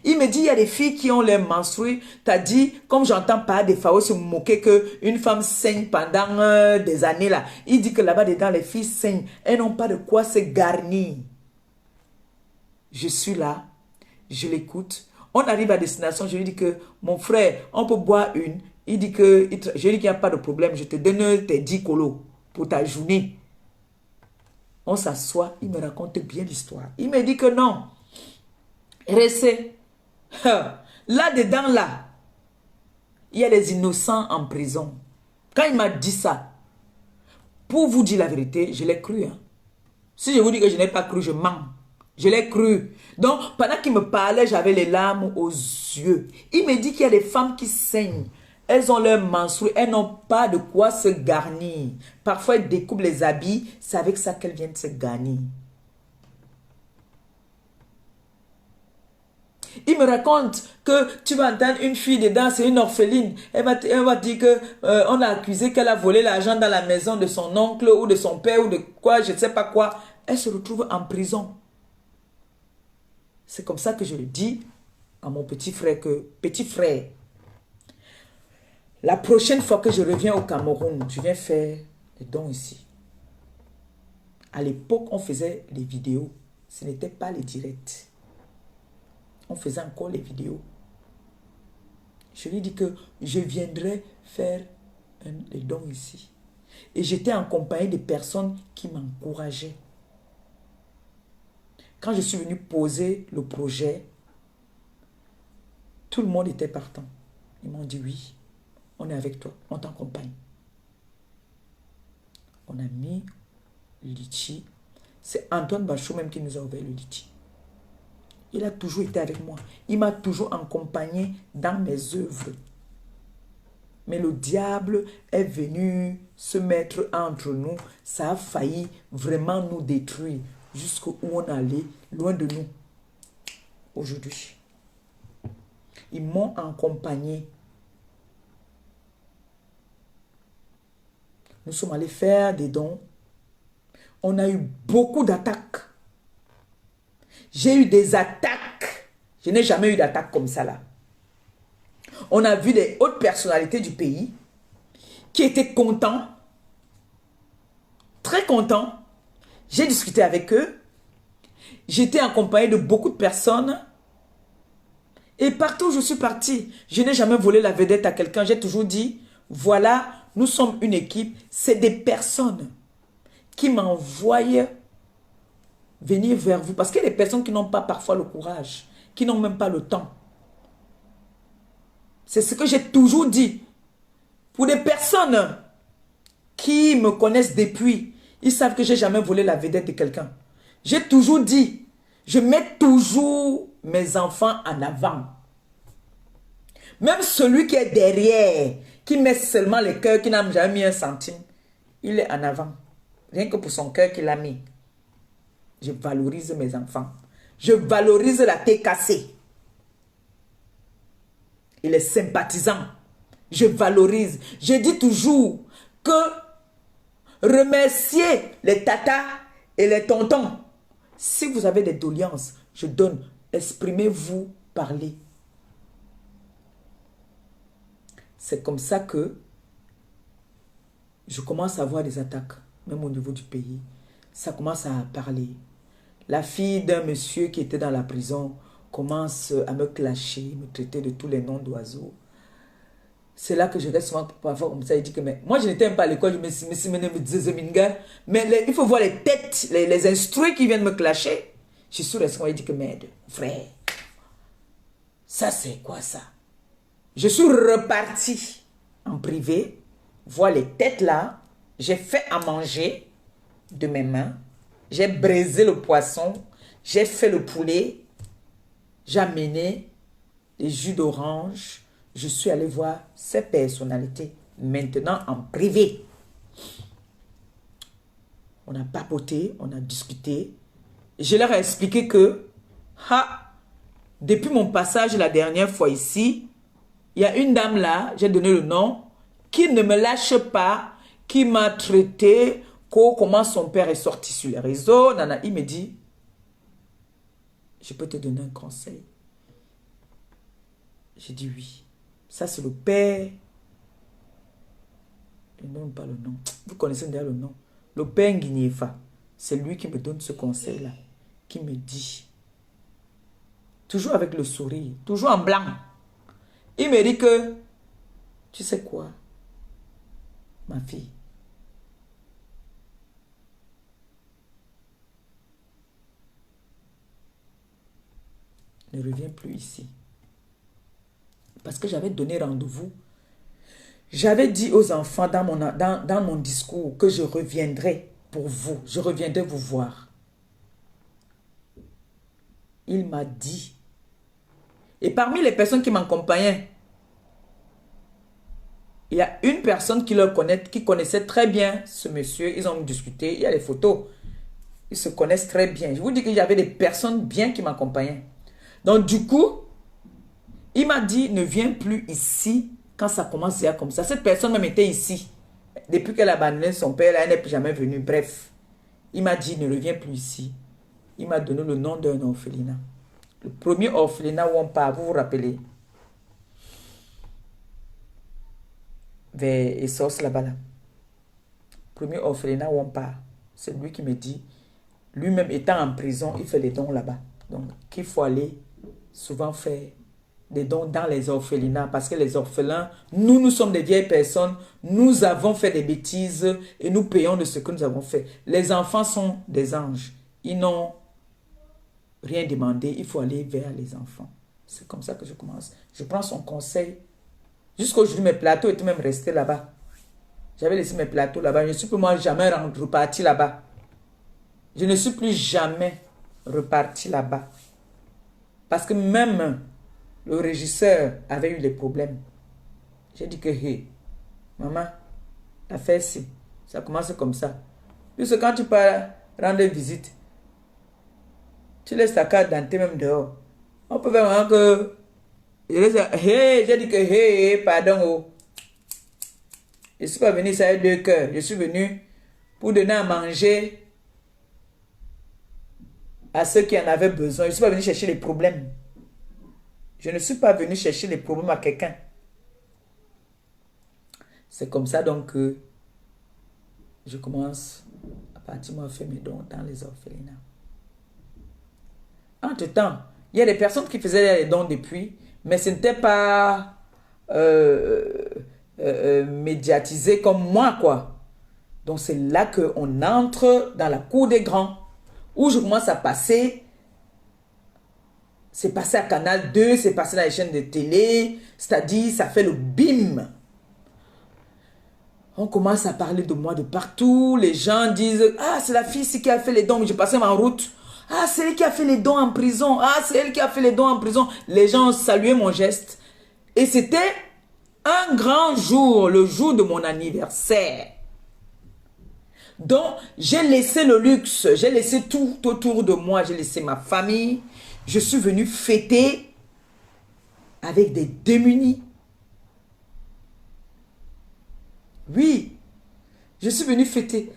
Il me dit, il y a des filles qui ont les menstrues. T'as dit, comme j'entends pas des fois se moquer qu'une femme saigne pendant des années là. Il dit que là-bas dedans, les filles saignent. Elles n'ont pas de quoi se garnir. Je suis là, je l'écoute. On arrive à destination, je lui dis que, mon frère, on peut boire une. Il dit que, je lui dis qu'il n'y a pas de problème, je te donne tes 10 colos pour ta journée. On s'assoit, il me raconte bien l'histoire. Il me dit que non. Restez. Là-dedans, là, il y a des innocents en prison. Quand il m'a dit ça, pour vous dire la vérité, je l'ai cru. Hein. Si je vous dis que je n'ai pas cru, je mens. Je l'ai cru. Donc, pendant qu'il me parlait, j'avais les larmes aux yeux. Il me dit qu'il y a des femmes qui saignent. Elles ont leurs menstrues, elles n'ont pas de quoi se garnir. Parfois, elles découpent les habits, c'est avec ça qu'elles viennent se garnir. Il me raconte que tu vas entendre une fille dedans, c'est une orpheline. Elle va dire que on a accusé qu'elle a volé l'argent dans la maison de son oncle ou de son père ou de quoi, je ne sais pas quoi. Elle se retrouve en prison. C'est comme ça que je le dis à mon petit frère que, petit frère, la prochaine fois que je reviens au Cameroun, je viens faire des dons ici. À l'époque, on faisait les vidéos. Ce n'était pas les directs. On faisait encore les vidéos. Je lui dis que je viendrai faire les dons ici. Et j'étais en compagnie de personnes qui m'encourageaient. Quand je suis venu poser le projet, tout le monde était partant. Ils m'ont dit oui, on est avec toi, on t'accompagne. On a mis le litchi. C'est Antoine Bachot même qui nous a ouvert le litchi. Il a toujours été avec moi. Il m'a toujours accompagné dans mes œuvres. Mais le diable est venu se mettre entre nous. Ça a failli vraiment nous détruire. Jusqu'où on allait, loin de nous. Aujourd'hui. Ils m'ont accompagné. Nous sommes allés faire des dons. On a eu beaucoup d'attaques. J'ai eu des attaques. Je n'ai jamais eu d'attaque comme ça là. On a vu des hautes personnalités du pays qui étaient contents. Très contents. J'ai discuté avec eux. J'étais accompagné de beaucoup de personnes. Et partout où je suis partie, je n'ai jamais volé la vedette à quelqu'un. J'ai toujours dit, voilà, nous sommes une équipe. C'est des personnes qui m'envoient venir vers vous. Parce qu'il y a des personnes qui n'ont pas parfois le courage, qui n'ont même pas le temps. C'est ce que j'ai toujours dit. Pour des personnes qui me connaissent depuis, ils savent que je n'ai jamais volé la vedette de quelqu'un. J'ai toujours dit, je mets toujours mes enfants en avant. Même celui qui est derrière, qui met seulement le cœur, qui n'a jamais mis un centime, il est en avant. Rien que pour son cœur qu'il a mis. Je valorise mes enfants. Je valorise la tête cassée. Et les sympathisants. Je valorise. Je dis toujours que remercier les tatas et les tontons. Si vous avez des doléances, je donne. Exprimez-vous, parlez. C'est comme ça que je commence à avoir des attaques, même au niveau du pays. Ça commence à parler. La fille d'un monsieur qui était dans la prison commence à me clasher, me traiter de tous les noms d'oiseaux. C'est là que je reste souvent parfois comme ça. Il dit que mais, moi je n'étais même pas à l'école, je me disais mais il faut voir les têtes, les instruits qui viennent me clasher. Je suis resté, il dit que mais frère, ça c'est quoi ça? Je suis reparti en privé, voir les têtes là, j'ai fait à manger de mes mains, j'ai braisé le poisson, j'ai fait le poulet, j'ai amené des jus d'orange, je suis allé voir ces personnalités maintenant en privé. On a papoté, on a discuté. Je leur ai expliqué que, depuis mon passage la dernière fois ici, il y a une dame là, j'ai donné le nom, qui ne me lâche pas, qui m'a traité, comment son père est sorti sur les réseaux. Nana, il me dit, je peux te donner un conseil. J'ai dit oui. Ça, c'est le père. Je ne donne pas le nom. Vous connaissez déjà le nom. Le père Nguiniefa. C'est lui qui me donne ce conseil-là. Qui me dit, toujours avec le sourire, toujours en blanc. Il me dit que, tu sais quoi, ma fille, ne reviens plus ici. Parce que j'avais donné rendez-vous. J'avais dit aux enfants dans mon discours que je reviendrai pour vous. Je reviendrai vous voir. Il m'a dit. Et parmi les personnes qui m'accompagnaient, il y a une personne qui connaissait très bien ce monsieur. Ils ont discuté. Il y a les photos. Ils se connaissent très bien. Je vous dis qu'il y avait des personnes bien qui m'accompagnaient. Donc du coup, il m'a dit, ne viens plus ici quand ça commence déjà comme ça. Cette personne même était ici. Depuis qu'elle a abandonné son père, elle n'est plus jamais venue. Bref, il m'a dit, ne reviens plus ici. Il m'a donné le nom d'un orphelinat. Le premier orphelinat où on part, vous vous rappelez? Vers Essos là-bas. Là. Premier orphelinat où on part. C'est lui qui me dit, lui-même étant en prison, il fait les dons là-bas. Donc, qu'il faut aller souvent faire des dons dans les orphelinats, parce que les orphelins, nous sommes des vieilles personnes, nous avons fait des bêtises et nous payons de ce que nous avons fait. Les enfants sont des anges, ils n'ont rien demandé, il faut aller vers les enfants. C'est comme ça que je commence. Je prends son conseil. Jusqu'aujourd'hui, mes plateaux étaient même restés là-bas. J'avais laissé mes plateaux là-bas. Je ne suis plus moi jamais reparti là-bas. Je ne suis plus jamais reparti là-bas. Parce que même le régisseur avait eu des problèmes. J'ai dit que, hey, maman, l'affaire si, ça commence comme ça. Puisque quand tu pars rendre visite, tu laisses ta carte d'identité même dehors. On peut vraiment que, hey, j'ai dit que, hey, pardon, oh. Je ne suis pas venu ça avec deux cœurs. Je suis venu pour donner à manger à ceux qui en avaient besoin. Je ne suis pas venu chercher les problèmes. Je ne suis pas venu chercher les problèmes à quelqu'un. C'est comme ça donc que je commence à partir à faire mes dons dans les orphelinats. Entre-temps, il y a des personnes qui faisaient les dons depuis, mais ce n'était pas médiatisé comme moi, quoi. Donc c'est là qu'on entre dans la cour des grands, où je commence à passer. C'est passé à Canal 2, c'est passé dans les chaînes de télé, c'est-à-dire ça fait le bim. On commence à parler de moi de partout, les gens disent « Ah, c'est la fille ici qui a fait les dons, je passais ma route. Ah, c'est elle qui a fait les dons en prison. Ah, c'est elle qui a fait les dons en prison. » Les gens ont salué mon geste. Et c'était un grand jour, le jour de mon anniversaire. Donc, j'ai laissé le luxe, j'ai laissé tout autour de moi, j'ai laissé ma famille. Je suis venu fêter avec des démunis. Oui, je suis venu fêter,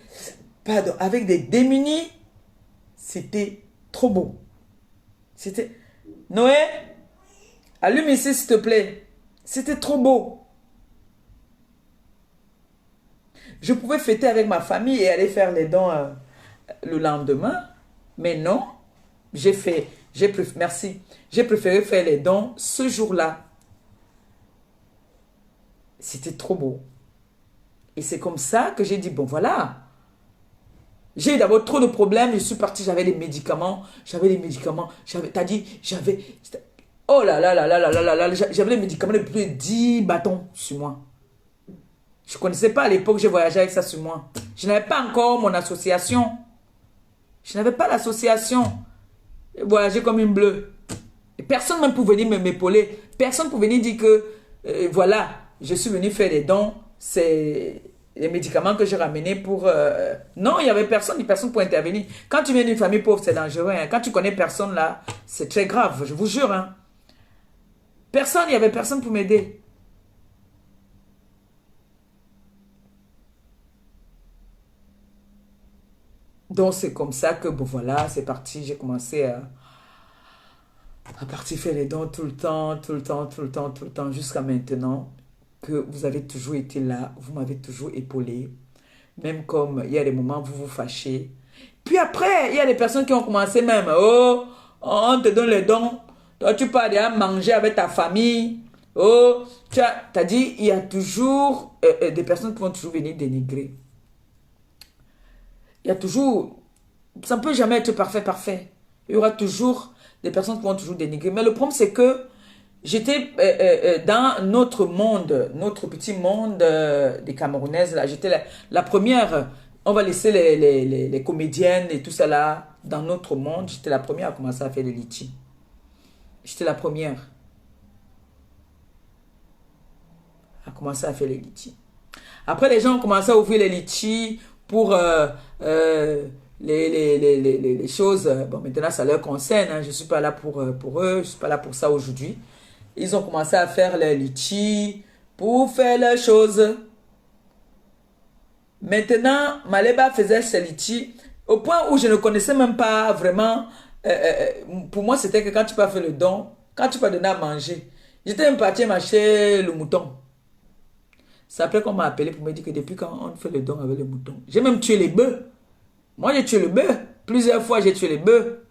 pardon, avec des démunis. C'était trop beau. C'était... Noé, allume ici s'il te plaît. C'était trop beau. Je pouvais fêter avec ma famille et aller faire les dons le lendemain. Mais non, j'ai préféré faire les dons ce jour-là. C'était trop beau. Et c'est comme ça que j'ai dit, bon voilà. J'ai eu d'abord trop de problèmes. Je suis parti, j'avais des médicaments. Oh là là là là là là là. J'avais des médicaments de plus de 10 bâtons sur moi. Je ne connaissais pas à l'époque, j'ai voyagé avec ça sur moi. Je n'avais pas encore mon association. Je n'avais pas l'association. J'ai voyagé comme une bleue. Et personne même pour venir m'épauler. Personne pour venir dire que voilà, je suis venu faire des dons. C'est les médicaments que j'ai ramenés pour... Non, il n'y avait personne, personne pour intervenir. Quand tu viens d'une famille pauvre, c'est dangereux. Hein. Quand tu connais personne là, c'est très grave, je vous jure. Hein. Personne, il n'y avait personne pour m'aider. Donc c'est comme ça que, bon voilà, c'est parti. J'ai commencé à partir faire les dons tout le temps, tout le temps, tout le temps, tout le temps, jusqu'à maintenant que vous avez toujours été là, vous m'avez toujours épaulé. Même comme il y a des moments où vous vous fâchez. Puis après, il y a des personnes qui ont commencé même, oh, on te donne les dons, toi tu pars déjà manger avec ta famille. Oh, tu as dit, il y a toujours des personnes qui vont toujours venir dénigrer. Il y a toujours, ça ne peut jamais être parfait, parfait. Il y aura toujours des personnes qui vont toujours dénigrer. Mais le problème, c'est que j'étais dans notre monde, notre petit monde des Camerounaises, là. J'étais la première, on va laisser les comédiennes et tout ça là, dans notre monde. J'étais la première à commencer à faire les litchis. J'étais la première à commencer à faire les litchis. Après, les gens ont commencé à ouvrir les litchis pour les choses. Bon, maintenant, ça leur concerne. Hein. Je ne suis pas là pour eux. Je ne suis pas là pour ça aujourd'hui. Ils ont commencé à faire les litchis pour faire leurs choses. Maintenant, Maleba faisait ses litchis au point où je ne connaissais même pas vraiment. Pour moi, c'était que quand tu peux faire le don, quand tu peux donner à manger. J'étais même parti m'acheter le mouton. C'est après qu'on m'a appelé pour me dire que depuis quand on fait le don avec le mouton. J'ai même tué les bœufs. Moi, j'ai tué le bœuf. Plusieurs fois, j'ai tué les bœufs.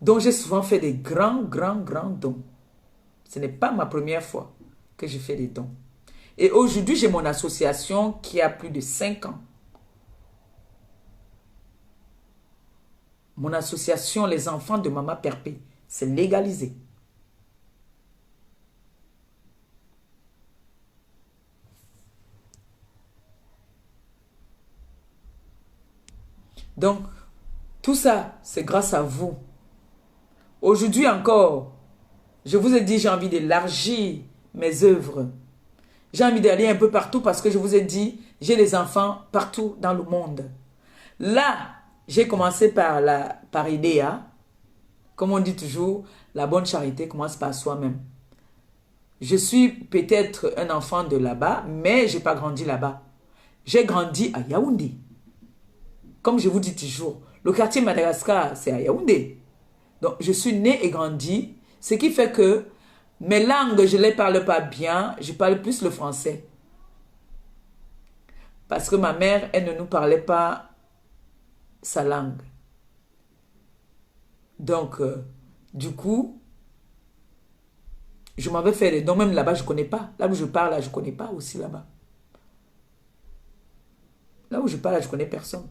Donc, j'ai souvent fait des grands dons. Ce n'est pas ma première fois que je fais des dons. Et aujourd'hui, j'ai mon association qui a plus de 5 ans. Mon association, les enfants de Maman Perpé, c'est légalisé. Donc, tout ça, c'est grâce à vous. Aujourd'hui encore, je vous ai dit, j'ai envie d'élargir mes œuvres. J'ai envie d'aller un peu partout parce que je vous ai dit, j'ai des enfants partout dans le monde. Là, j'ai commencé par aider. Comme on dit toujours, la bonne charité commence par soi-même. Je suis peut-être un enfant de là-bas, mais je n'ai pas grandi là-bas. J'ai grandi à Yaoundé. Comme je vous dis toujours, le quartier Madagascar, c'est à Yaoundé. Donc, je suis né et grandi, ce qui fait que mes langues, je ne les parle pas bien, je parle plus le français. Parce que ma mère, elle ne nous parlait pas sa langue. Donc, du coup, je m'avais fait des dons, même là-bas, je ne connais pas. Là où je parle, là, je ne connais pas aussi là-bas. Là où je parle, là, je ne connais personne.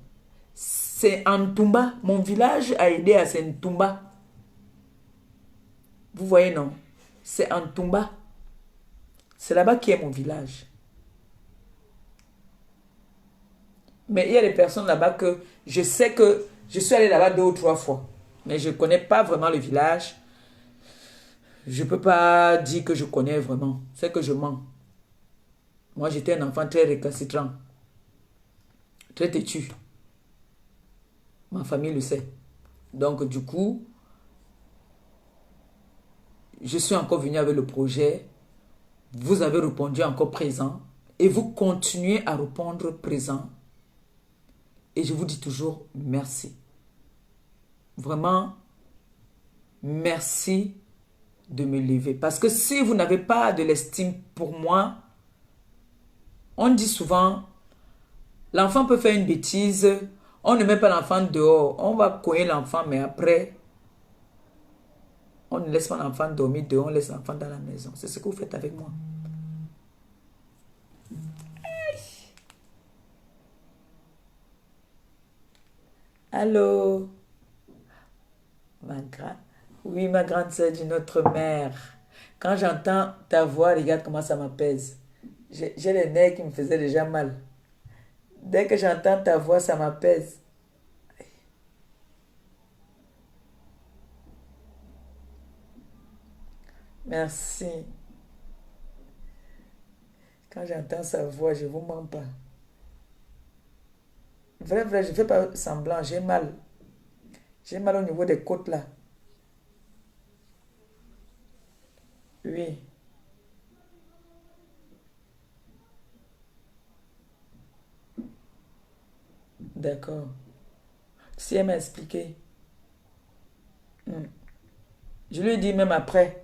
C'est Ntumba. Mon village a aidé à Ntumba. Vous voyez, non? C'est Ntumba. C'est là-bas qui est mon village. Mais il y a des personnes là-bas que je sais que je suis allé là-bas 2 ou 3 fois. Mais je ne connais pas vraiment le village. Je ne peux pas dire que je connais vraiment. C'est que je mens. Moi, j'étais un enfant très récalcitrant. Très têtu. Ma famille le sait. Donc, du coup, je suis encore venu avec le projet. Vous avez répondu encore présent. Et vous continuez à répondre présent. Et je vous dis toujours merci. Vraiment, merci de me lever. Parce que si vous n'avez pas de l'estime pour moi, on dit souvent, l'enfant peut faire une bêtise, on ne met pas l'enfant dehors, on va cogner l'enfant, mais après, on ne laisse pas l'enfant dormir dehors, on laisse l'enfant dans la maison. C'est ce que vous faites avec moi. Allô? Oui, ma grande sœur d'une autre mère. Quand j'entends ta voix, regarde comment ça m'apaise. J'ai les nerfs qui me faisaient déjà mal. Dès que j'entends ta voix, ça m'apaise. Merci. Quand j'entends sa voix, je ne vous mens pas. Vrai, vrai, je ne fais pas semblant, j'ai mal. J'ai mal au niveau des côtes là. Oui, d'accord. Si elle m'a expliqué. Hmm. Je lui ai dit même après.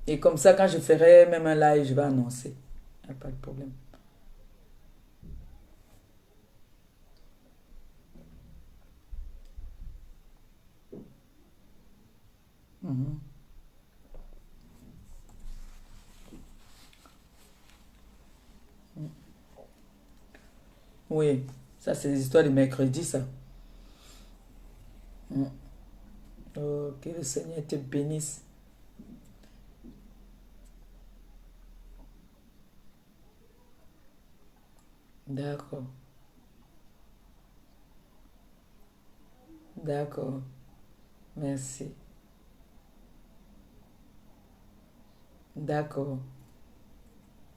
Et comme ça, quand je ferai même un live, je vais annoncer. Il n'y a pas de problème. Mhm. Oui, ça c'est les histoires de mercredi, ça. Hmm. Oh, que le Seigneur te bénisse. D'accord, d'accord. Merci. D'accord,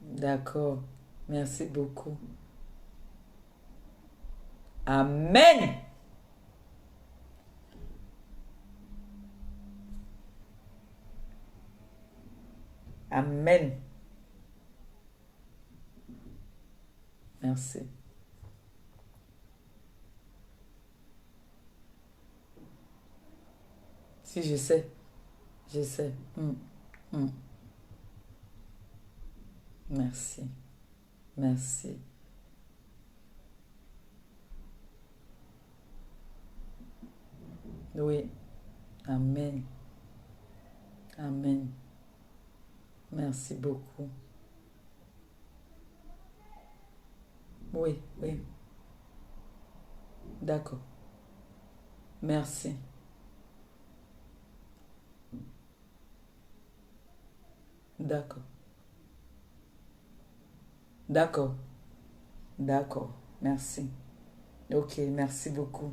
d'accord. Merci beaucoup. Amen. Amen. Merci. Si je sais, je sais. Hmm. Merci. Merci. Oui. Amen. Amen. Merci beaucoup. Oui, oui. D'accord. Merci. D'accord. D'accord. D'accord. Merci. Ok, merci beaucoup.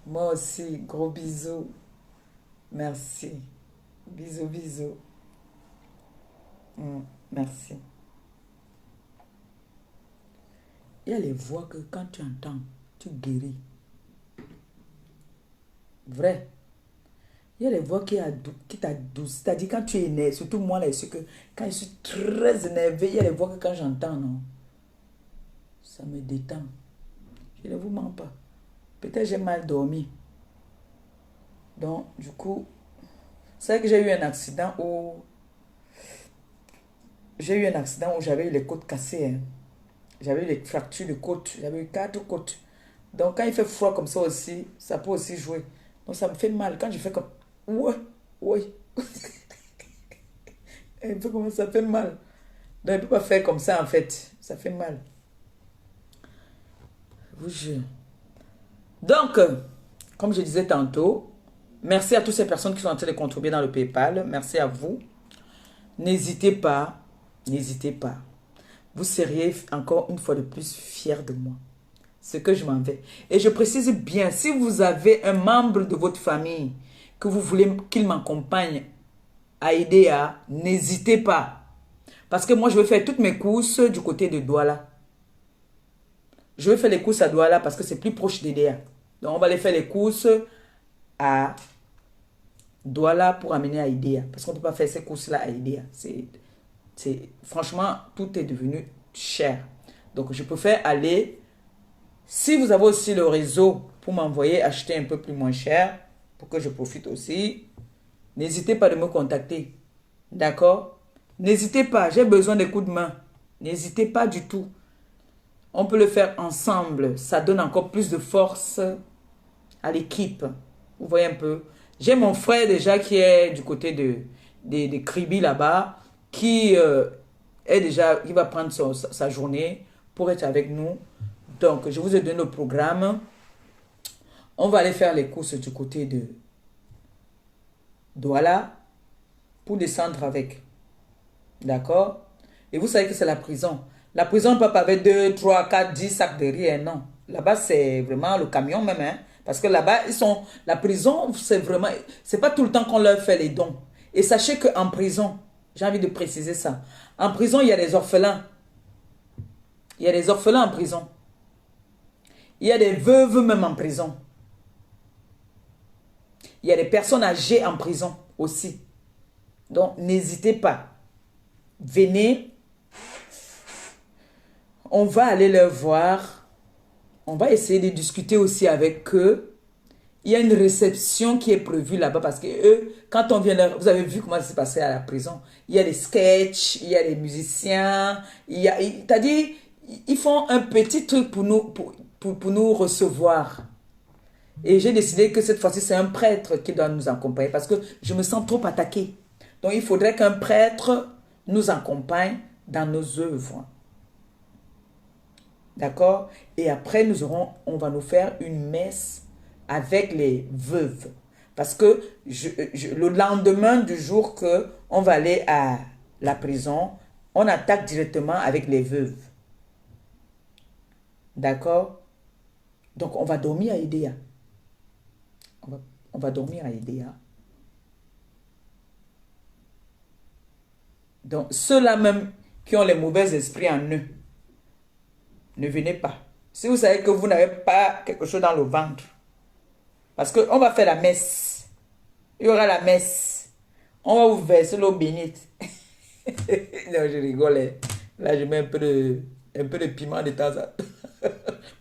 Moi aussi, gros bisous. Merci. Bisous, bisous. Merci. Il y a les voix que quand tu entends, tu guéris. Vrai. Il y a les voix qui t'adoucent. C'est-à-dire quand tu es énervé, surtout moi là, c'est que quand je suis très énervé, il y a les voix que quand j'entends, non, ça me détend. Je ne vous mens pas. Peut-être j'ai mal dormi. Donc, du coup, c'est vrai que j'ai eu un accident où j'avais eu les côtes cassées, hein. J'avais eu les fractures de côtes. J'avais eu 4 côtes. Donc, quand il fait froid comme ça aussi, ça peut aussi jouer. Donc, ça me fait mal. Quand je fais comme... Ouais, ouais. Un peu comme ça fait mal. Donc, il ne peut pas faire comme ça, en fait. Ça fait mal. Je vous jure. Donc, comme je disais tantôt, merci à toutes ces personnes qui sont en train de contribuer dans le PayPal. Merci à vous. N'hésitez pas. N'hésitez pas. Vous seriez encore une fois de plus fiers de moi. Ce que je m'en vais. Et je précise bien, si vous avez un membre de votre famille que vous voulez qu'il m'accompagne à aider à, n'hésitez pas. Parce que moi, je vais faire toutes mes courses du côté de Douala. Je vais faire les courses à Douala parce que c'est plus proche d'Edea. Donc, on va aller faire les courses à Douala pour amener à Idea. Parce qu'on ne peut pas faire ces courses-là à Idea. Franchement, tout est devenu cher. Donc, je préfère aller. Si vous avez aussi le réseau pour m'envoyer acheter un peu plus moins cher, pour que je profite aussi, n'hésitez pas de me contacter. D'accord? N'hésitez pas, j'ai besoin des coups de main. N'hésitez pas du tout. On peut le faire ensemble. Ça donne encore plus de force à l'équipe. Vous voyez un peu. J'ai mon frère déjà qui est du côté de Kribi là-bas, qui est déjà, il va prendre sa journée pour être avec nous. Donc, je vous ai donné le programme. On va aller faire les courses du côté de Douala pour descendre avec. D'accord? Et vous savez que c'est la prison. La prison ne peut pas avec 2, 3, 4, 10 sacs derrière, non. Là-bas, c'est vraiment le camion même, hein. Parce que là-bas, la prison, c'est vraiment, c'est pas tout le temps qu'on leur fait les dons. Et sachez qu'en prison, j'ai envie de préciser ça, en prison, il y a des orphelins. Il y a des orphelins en prison. Il y a des veuves même en prison. Il y a des personnes âgées en prison aussi. Donc, n'hésitez pas. Venez. On va aller leur voir. On va essayer de discuter aussi avec eux. Il y a une réception qui est prévue là-bas parce que eux, quand on vient leur... Vous avez vu comment ça s'est passé à la prison. Il y a des sketchs, il y a des musiciens. C'est-à-dire, ils font un petit truc pour nous recevoir. Et j'ai décidé que cette fois-ci, c'est un prêtre qui doit nous accompagner parce que je me sens trop attaquée. Donc, il faudrait qu'un prêtre nous accompagne dans nos œuvres. D'accord? Et après, on va nous faire une messe avec les veuves. Parce que le lendemain du jour qu'on va aller à la prison, on attaque directement avec les veuves. D'accord? Donc, on va dormir à Idéa. On va dormir à Idéa. Donc, ceux-là même qui ont les mauvais esprits en eux, ne venez pas. Si vous savez que vous n'avez pas quelque chose dans le ventre, parce qu'on va faire la messe. Il y aura la messe. On va vous verser l'eau bénite. Non, je rigole. Là, je mets un peu de piment de temps à temps.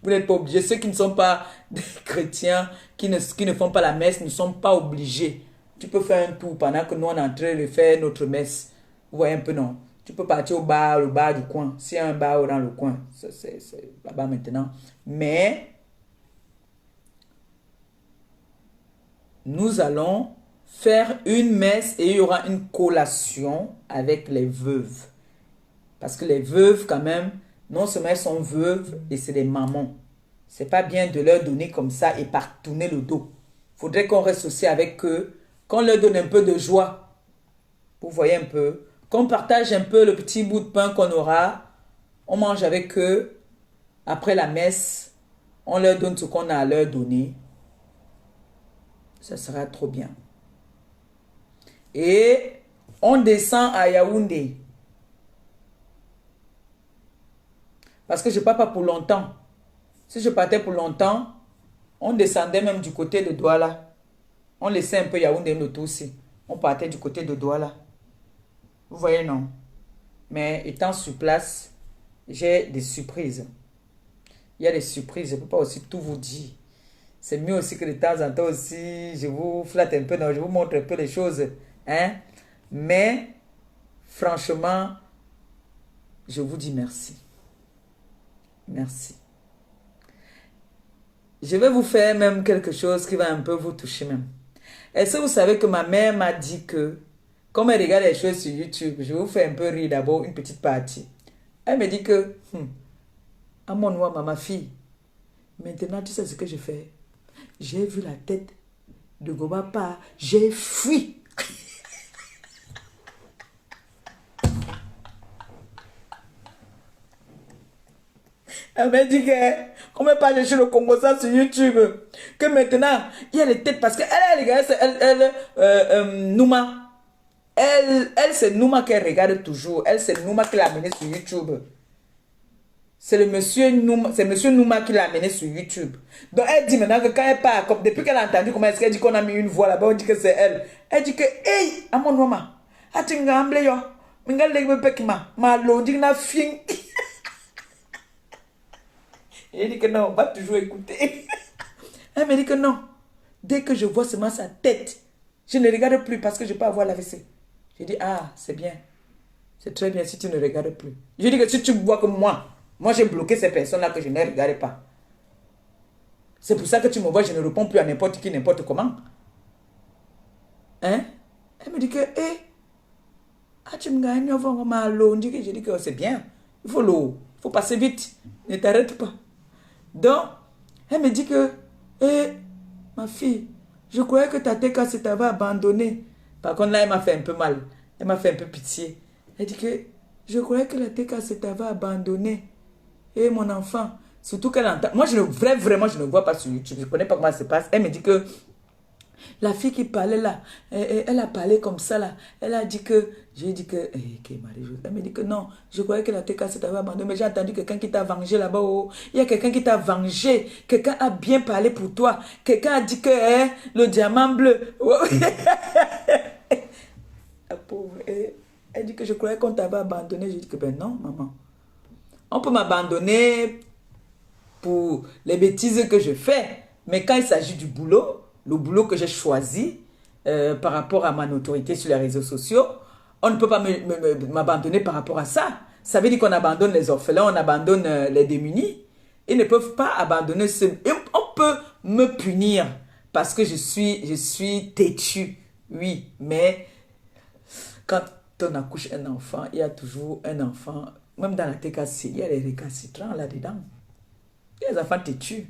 Vous n'êtes pas obligés. Ceux qui ne sont pas des chrétiens, qui ne font pas la messe, ne sont pas obligés. Tu peux faire un tour pendant que nous, on est en train de faire notre messe. Vous voyez un peu, non? Tu peux partir le bar du coin. S'il y a un bar dans le coin, c'est là-bas maintenant. Mais nous allons faire une messe et il y aura une collation avec les veuves. Parce que les veuves, quand même, non seulement elles sont veuves et c'est des mamans. C'est pas bien de leur donner comme ça et par tourner le dos. Faudrait qu'on reste aussi avec eux, qu'on leur donne un peu de joie. Vous voyez un peu? Qu'on partage un peu le petit bout de pain qu'on aura. On mange avec eux. Après la messe, on leur donne ce qu'on a à leur donner. Ça sera trop bien. Et on descend à Yaoundé. Parce que je ne pars pas pour longtemps. Si je partais pour longtemps, on descendait même du côté de Douala. On laissait un peu Yaoundé le tout aussi. On partait du côté de Douala. Vous voyez, non? Mais étant sur place, j'ai des surprises. Il y a des surprises. Je ne peux pas aussi tout vous dire. C'est mieux aussi que de temps en temps aussi, je vous flatte un peu, non, je vous montre un peu les choses. Hein? Mais, franchement, je vous dis merci. Merci. Je vais vous faire même quelque chose qui va un peu vous toucher même. Est-ce que vous savez que ma mère m'a dit que, comme elle regarde les choses sur YouTube, je vais vous faire un peu rire d'abord, une petite partie. Elle me dit que, à mon noix, ma fille, maintenant tu sais ce que je fais. J'ai vu la tête de Gobapa, j'ai fui. Elle m'a dit que, comment pas chercher le Congo ça sur YouTube, que maintenant, il y a les têtes, parce qu'elle regarde, Nouma. Elle c'est Nouma qu'elle regarde toujours. Elle, c'est Nouma qui l'a amené sur YouTube. C'est monsieur Nouma qui l'a amené sur YouTube. Donc elle dit maintenant que quand elle part, comme depuis qu'elle a entendu comment est-ce qu'elle dit qu'on a mis une voix là-bas, on dit que c'est elle. Elle dit que, hey, à mon maman, tu m'as amené yo, m'as amené pekima, ma logique na fin. Elle dit que non, on va toujours écouter. Elle me dit que non. Dès que je vois seulement sa tête, je ne regarde plus parce que je peux avoir l'AVC. Je dis, ah, c'est bien. C'est très bien si tu ne regardes plus. Je dis que si tu vois que moi j'ai bloqué ces personnes-là que je ne regarde pas. C'est pour ça que tu me vois, je ne réponds plus à n'importe qui, n'importe comment. Hein? Elle me dit que, tu me gagnes, je dis que c'est bien. Il faut passer vite. Ne t'arrête pas. Donc, elle me dit que, ma fille, je croyais que ta tête t'avait abandonné. Par contre, là, elle m'a fait un peu mal. Elle m'a fait un peu pitié. Elle dit que, je croyais que la tête t'avait abandonné. Mon enfant, Surtout qu'elle entend. Moi, vraiment, je ne vois pas sur YouTube. Je ne connais pas comment ça se passe. Elle me dit que la fille qui parlait là, elle a parlé comme ça là. Elle a dit que. J'ai dit que. Marie-Josée. Elle me dit que non. Je croyais que la TK t'avait abandonné. Mais j'ai entendu quelqu'un qui t'a vengé là-bas. Oh. Il y a quelqu'un qui t'a vengé. Quelqu'un a bien parlé pour toi. Quelqu'un a dit que le diamant bleu. Oh. La pauvre. Elle dit que je croyais qu'on t'avait abandonné. J'ai dit que ben non, maman. On peut m'abandonner pour les bêtises que je fais. Mais quand il s'agit du boulot, le boulot que j'ai choisi par rapport à ma notoriété sur les réseaux sociaux, on ne peut pas m'abandonner par rapport à ça. Ça veut dire qu'on abandonne les orphelins, on abandonne les démunis. Ils ne peuvent pas abandonner ce... On peut me punir parce que je suis têtu. Oui, mais quand on accouche un enfant, il y a toujours un enfant, même dans la TKC, il y a les récalcitrants là-dedans. Il y a des enfants têtus.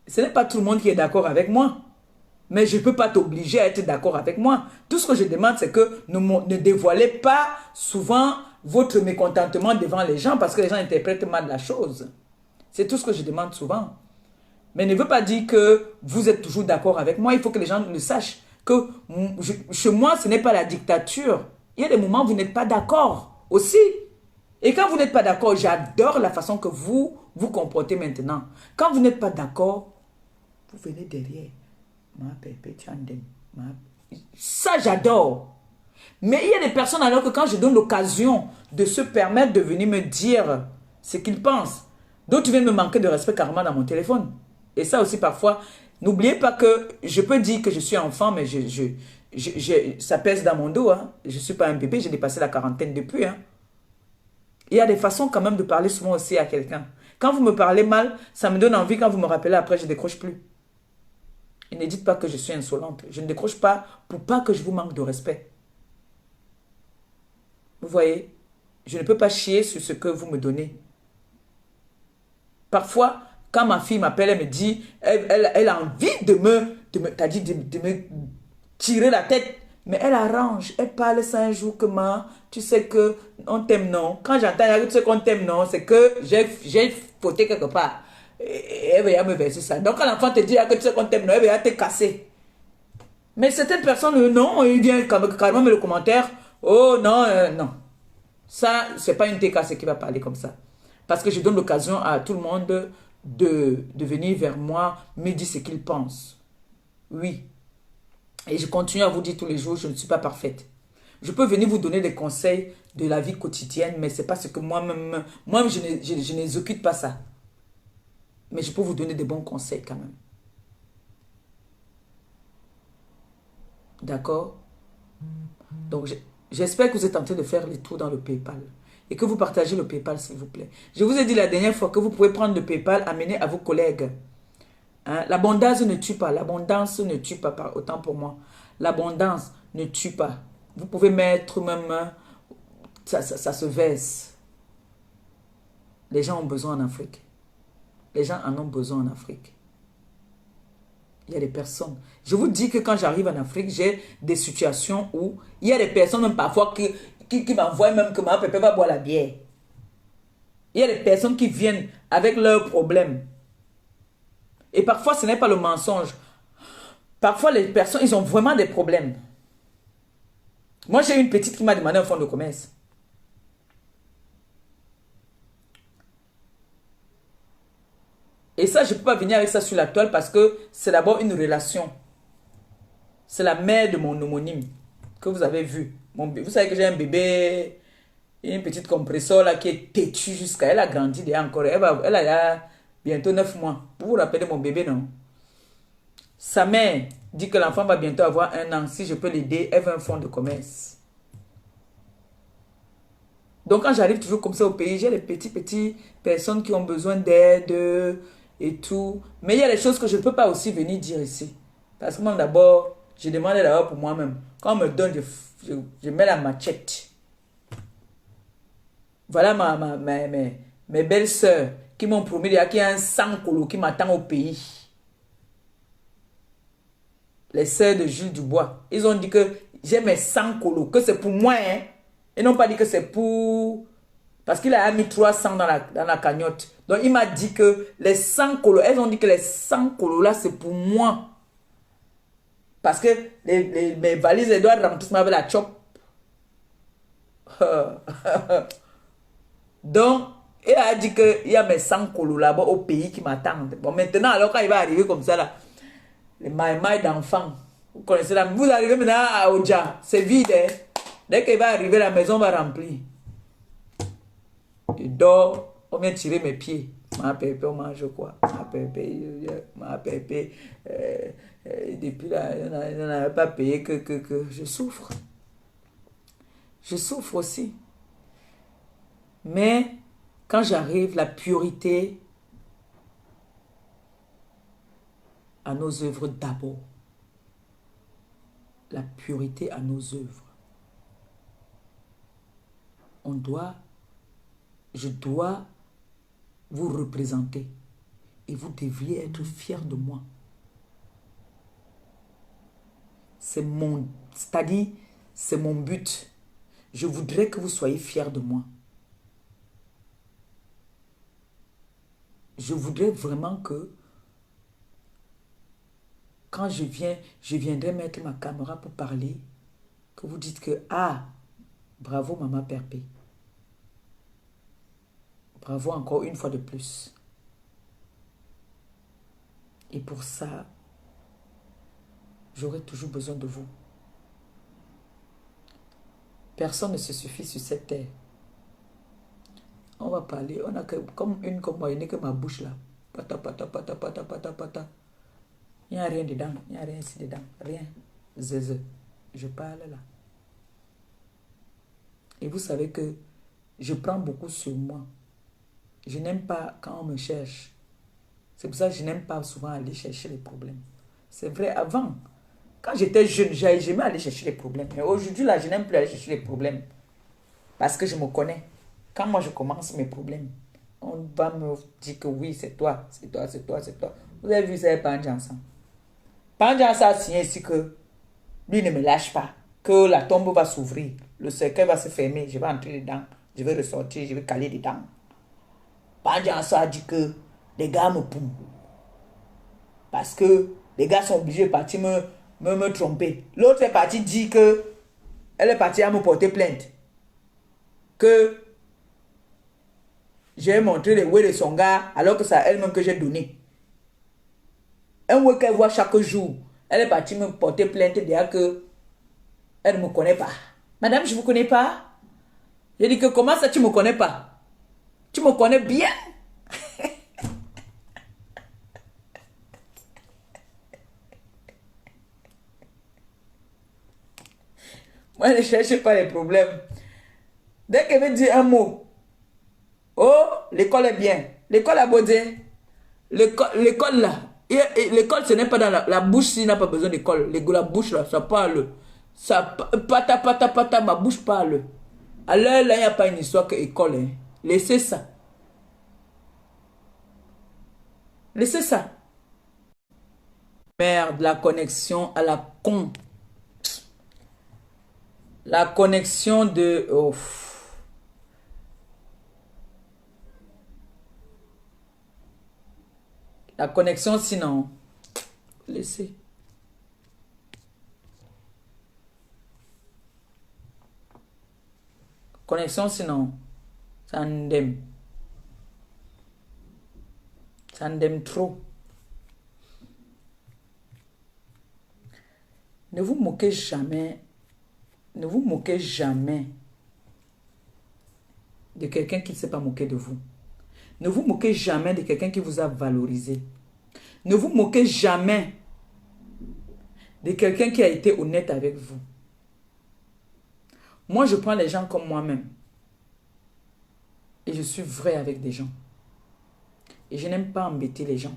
Ce n'est pas tout le monde qui est d'accord avec moi. Mais je ne peux pas t'obliger à être d'accord avec moi. Tout ce que je demande, c'est que ne dévoilez pas souvent votre mécontentement devant les gens parce que les gens interprètent mal la chose. C'est tout ce que je demande souvent. Mais ne veut pas dire que vous êtes toujours d'accord avec moi. Il faut que les gens le sachent. Que chez moi, ce n'est pas la dictature. Il y a des moments où vous n'êtes pas d'accord aussi. Et quand vous n'êtes pas d'accord, j'adore la façon que vous vous comportez maintenant. Quand vous n'êtes pas d'accord, vous venez derrière. Ça, j'adore. Mais il y a des personnes alors que quand je donne l'occasion de se permettre de venir me dire ce qu'ils pensent, d'autres viennent me manquer de respect carrément dans mon téléphone. Et ça aussi parfois, n'oubliez pas que je peux dire que je suis enfant, mais ça pèse dans mon dos. Hein. Je ne suis pas un bébé, j'ai dépassé la quarantaine depuis. Hein. Il y a des façons quand même de parler souvent aussi à quelqu'un. Quand vous me parlez mal, ça me donne envie. Quand vous me rappelez après, je ne décroche plus. Et ne dites pas que je suis insolente. Je ne décroche pas pour pas que je vous manque de respect. Vous voyez, je ne peux pas chier sur ce que vous me donnez. Parfois, quand ma fille m'appelle, elle me dit, elle a envie de me tirer la tête. Mais elle arrange, elle parle ça un jour que tu sais que on t'aime non. Quand j'entends tu sais qu'on t'aime non, c'est que j'ai fauté quelque part. Et elle va me verser ça. Donc quand l'enfant te dit que tu sais qu'on t'aime non, elle va te casser. Mais certaines personnes, non, ils viennent carrément me le commentaire. Oh non, non. Ça, c'est pas une TKC qui va parler comme ça. Parce que je donne l'occasion à tout le monde de venir vers moi, me dire ce qu'il pense. Oui. Et je continue à vous dire tous les jours, je ne suis pas parfaite. Je peux venir vous donner des conseils de la vie quotidienne, mais c'est pas ce que moi-même, je n'exécute pas ça. Mais je peux vous donner des bons conseils quand même. D'accord? Donc, j'espère que vous êtes en train de faire les tours dans le PayPal. Et que vous partagez le PayPal, s'il vous plaît. Je vous ai dit la dernière fois que vous pouvez prendre le PayPal, amener à vos collègues. Hein? L'abondance ne tue pas. L'abondance ne tue pas, autant pour moi. L'abondance ne tue pas. Vous pouvez mettre même... Ça se verse. Les gens ont besoin en Afrique. Les gens en ont besoin en Afrique. Il y a des personnes. Je vous dis que quand j'arrive en Afrique, j'ai des situations où il y a des personnes même parfois qui m'envoient même que ma pépé va boire la bière. Il y a des personnes qui viennent avec leurs problèmes. Et parfois, ce n'est pas le mensonge. Parfois, les personnes, ils ont vraiment des problèmes. Moi, j'ai une petite qui m'a demandé un fonds de commerce. Et ça, je ne peux pas venir avec ça sur la toile parce que c'est d'abord une relation. C'est la mère de mon homonyme que vous avez vu. Vous savez que j'ai un bébé, une petite compresseur là qui est têtue jusqu'à... Elle a grandi déjà encore. Elle a bientôt 9 mois. Vous vous rappelez mon bébé, non? Sa mère dit que l'enfant va bientôt avoir 1 an. Si je peux l'aider, elle veut un fonds de commerce. Donc quand j'arrive toujours comme ça au pays, j'ai les petites personnes qui ont besoin d'aide et tout. Mais il y a des choses que je ne peux pas aussi venir dire ici. Parce que moi d'abord, je demande d'abord pour moi-même. Quand on me donne, je mets la machette. Voilà mes belles sœurs qui m'ont promis qu'il y a un sankolo qui m'attend au pays. Les sœurs de Jules Dubois. Ils ont dit que j'ai mes sankolo, que c'est pour moi. Hein. Ils n'ont pas dit que c'est pour Parce qu'il a mis 300 dans la cagnotte. Donc, il m'a dit que les 100 colos, elles ont dit que les 100 colos là, c'est pour moi. Parce que mes valises, elles doivent remplir avec la chop. Donc, il a dit qu'il y a mes 100 colos là-bas au pays qui m'attendent. Bon, maintenant, alors quand il va arriver comme ça, là, les mailles d'enfants, vous connaissez là, vous arrivez maintenant à Oja, c'est vide. Hein? Dès qu'il va arriver, la maison va remplir. Je dors, on vient tirer mes pieds. Ma pépé, on mange quoi? Ma pépé, depuis là, on n'avait pas payé que je souffre. Je souffre aussi. Mais quand j'arrive, la priorité à nos œuvres d'abord. La priorité à nos œuvres. Je dois vous représenter et vous devriez être fiers de moi. C'est-à-dire, c'est mon but. Je voudrais que vous soyez fiers de moi. Je voudrais vraiment que quand je viendrai mettre ma caméra pour parler, que vous dites que, ah, bravo Maman Perpé. Bravo encore une fois de plus. Et pour ça, j'aurai toujours besoin de vous. Personne ne se suffit sur cette terre. On va parler, on a comme moi, il n'est que ma bouche là. Pata, pata, pata, pata, pata, pata. Il n'y a rien dedans, il n'y a rien ici dedans, rien. Zézé. Je parle là. Et vous savez que je prends beaucoup sur moi. Je n'aime pas quand on me cherche. C'est pour ça que je n'aime pas souvent aller chercher les problèmes. C'est vrai, avant, quand j'étais jeune, j'aimais aller chercher les problèmes. Mais aujourd'hui, là, je n'aime plus aller chercher les problèmes. Parce que je me connais. Quand moi, je commence mes problèmes, on va me dire que oui, c'est toi, c'est toi, c'est toi, c'est toi. Vous avez vu ça, Pandjansan. Pandjansan a signé ici que lui ne me lâche pas. Que la tombe va s'ouvrir. Le cercueil va se fermer. Je vais entrer dedans. Je vais ressortir. Je vais caler dedans. Pandjansan a dit que les gars me poument. Parce que les gars sont obligés de partir me tromper. L'autre est parti dire que elle est partie à me porter plainte. Que j'ai montré les ouais de son gars alors que c'est elle-même que j'ai donné. Un ouais qu'elle voit chaque jour. Elle est partie me porter plainte dire que elle ne me connaît pas. Madame, je ne vous connais pas. J'ai dit que comment ça tu ne me connais pas? Tu me connais bien. Moi, je ne cherche pas les problèmes. Dès qu'elle veut dire un mot, oh, l'école est bien. L'école a beau dire. L'école là. L'école, ce n'est pas dans la bouche, s'il n'a pas besoin d'école. La bouche là, ça parle. Ça, pata, pata, pata, ma bouche parle. Alors là, il n'y a pas une histoire que école. Hein. Laissez ça. Laissez ça. Merde, la connexion à la con. La connexion de... Oh. La connexion sinon... Laissez. Connexion sinon... Ça ndem. Ça ndem trop. Ne vous moquez jamais. Ne vous moquez jamais de quelqu'un qui ne s'est pas moqué de vous. Ne vous moquez jamais de quelqu'un qui vous a valorisé. Ne vous moquez jamais de quelqu'un qui a été honnête avec vous. Moi, je prends les gens comme moi-même. Et je suis vrai avec des gens. Et je n'aime pas embêter les gens.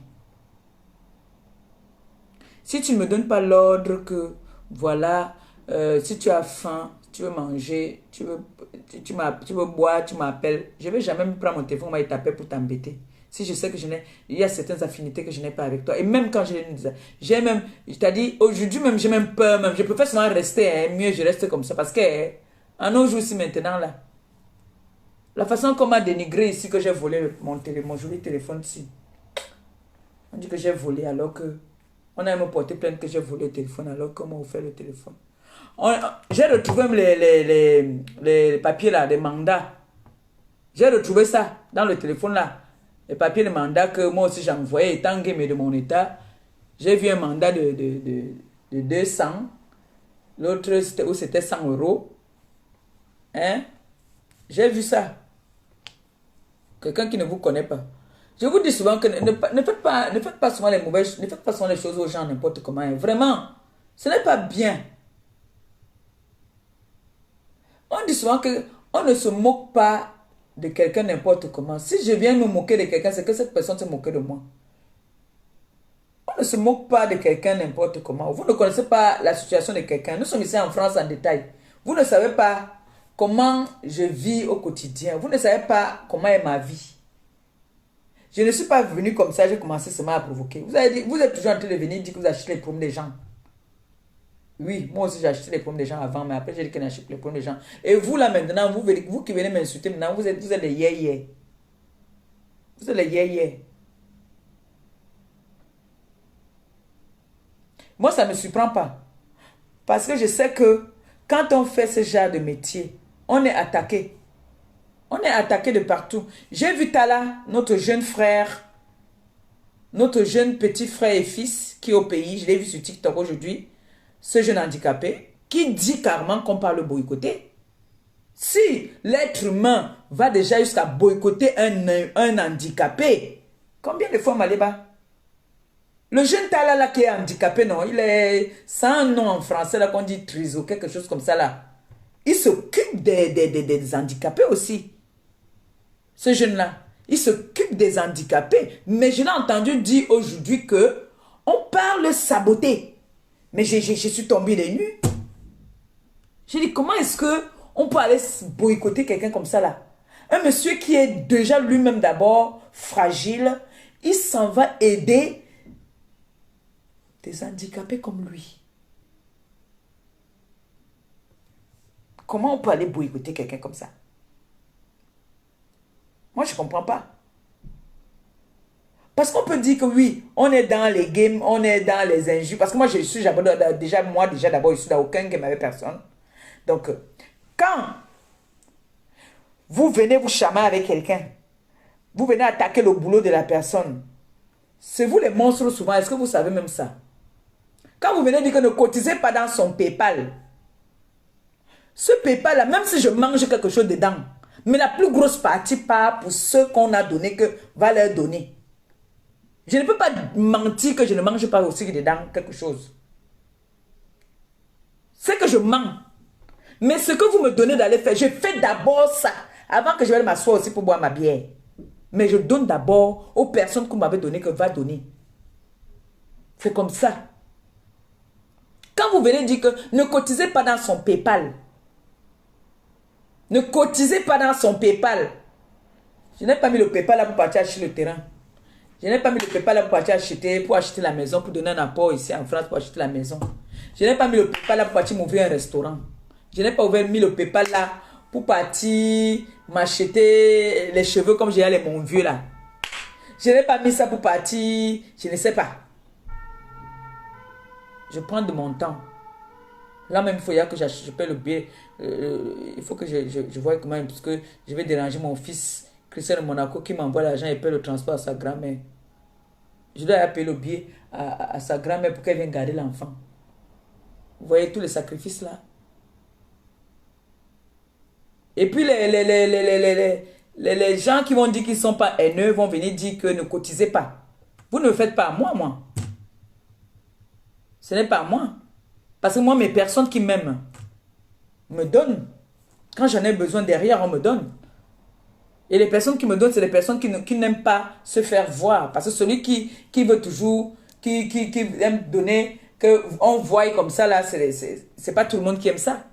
Si tu ne me donnes pas l'ordre que, voilà, si tu as faim, tu veux manger, tu veux boire, tu m'appelles, je ne vais jamais me prendre mon téléphone et t'appeler pour t'embêter. Si je sais que il y a certaines affinités que je n'ai pas avec toi. Et même quand j'ai même, je t'ai dit, aujourd'hui même, j'ai même peur, même, je préfère seulement rester, hein, mieux je reste comme ça. Parce que, en nos jours, ici maintenant, là, La façon qu'on m'a dénigré ici, que j'ai volé mon joli téléphone ici. On dit que j'ai volé alors que... On a me porté plainte que j'ai volé le téléphone alors qu'on m'a offert le téléphone. J'ai retrouvé les papiers là, des mandats. J'ai retrouvé ça dans le téléphone là. Les papiers de mandat que moi aussi j'envoyais étant game de mon état. J'ai vu un mandat de 200. L'autre c'était 100 €. Hein? J'ai vu ça. Quelqu'un qui ne vous connaît pas. Je vous dis souvent que ne faites pas souvent les mauvaises, ne faites pas souvent les choses aux gens n'importe comment. Hein. Vraiment, ce n'est pas bien. On dit souvent que on ne se moque pas de quelqu'un n'importe comment. Si je viens me moquer de quelqu'un, c'est que cette personne se moquait de moi. On ne se moque pas de quelqu'un n'importe comment. Vous ne connaissez pas la situation de quelqu'un. Nous sommes ici en France en détail. Vous ne savez pas comment je vis au quotidien. Vous ne savez pas comment est ma vie. Je ne suis pas venu comme ça, j'ai commencé seulement à provoquer. Vous êtes toujours en train de venir dire que vous achetez les problèmes des gens. Oui, moi aussi j'ai acheté les pommes des gens avant, mais après j'ai dit que j'achète les pommes des gens. Et vous là maintenant, vous qui venez m'insulter maintenant, vous êtes les yé-yé. Vous êtes les yé-yé. Moi ça ne me surprend pas. Parce que je sais que quand on fait ce genre de métier, on est attaqué. On est attaqué de partout. J'ai vu Tala, notre jeune frère, notre jeune petit frère et fils qui est au pays, je l'ai vu sur TikTok aujourd'hui. Ce jeune handicapé, qui dit carrément qu'on parle boycotter. Si l'être humain va déjà jusqu'à boycotter un handicapé, combien de fois Maléba? Le jeune Tala là qui est handicapé, non, il est sans un nom en français là qu'on dit triso, quelque chose comme ça là. Il s'occupe des handicapés aussi. Ce jeune-là, il s'occupe des handicapés. Mais je l'ai entendu dire aujourd'hui que on parle saboter. Mais je suis tombé des nues. J'ai dit, comment est-ce qu'on peut aller boycotter quelqu'un comme ça là? Un monsieur qui est déjà lui-même d'abord fragile, il s'en va aider des handicapés comme lui. Comment on peut aller boycotter quelqu'un comme ça? Moi, je ne comprends pas. Parce qu'on peut dire que oui, on est dans les games, on est dans les injures. Parce que moi, déjà d'abord, je suis dans aucun game avec personne. Donc, quand vous venez vous chamailler avec quelqu'un, vous venez attaquer le boulot de la personne, c'est vous les monstres souvent. Est-ce que vous savez même ça? Quand vous venez dire que ne cotisez pas dans son PayPal, ce PayPal là, même si je mange quelque chose dedans, mais la plus grosse partie part pour ceux qu'on a donné que va leur donner. Je ne peux pas mentir que je ne mange pas aussi dedans quelque chose. C'est que je mens. Mais ce que vous me donnez d'aller faire, je fais d'abord ça. Avant que je vais m'asseoir aussi pour boire ma bière. Mais je donne d'abord aux personnes qu'on m'avait donné que va donner. C'est comme ça. Quand vous venez dire que ne cotisez pas dans son PayPal. Ne cotisez pas dans son PayPal. Je n'ai pas mis le PayPal là pour partir acheter le terrain. Je n'ai pas mis le PayPal là pour partir acheter la maison, pour donner un apport ici en France pour acheter la maison. Je n'ai pas mis le PayPal là pour partir m'ouvrir un restaurant. Je n'ai pas mis le PayPal là pour partir m'acheter les cheveux comme j'ai les mon vieux là. Je n'ai pas mis ça pour partir, je ne sais pas. Je prends de mon temps. Là même, il faut que je paie le billet. Il faut que je voie comment, parce que je vais déranger mon fils Christian de Monaco qui m'envoie l'argent et paie le transport à sa grand-mère. Je dois payer le billet à sa grand-mère pour qu'elle vienne garder l'enfant. Vous voyez tous les sacrifices là. Et puis les gens qui vont dire qu'ils ne sont pas haineux vont venir dire que ne cotisez pas. Vous ne le faites pas à moi. Ce n'est pas à moi. Parce que moi, mes personnes qui m'aiment me donnent. Quand j'en ai besoin derrière, on me donne. Et les personnes qui me donnent, c'est les personnes qui n'aiment pas se faire voir. Parce que celui qui veut toujours, qui aime donner, qu'on voie comme ça, là, c'est pas tout le monde qui aime ça.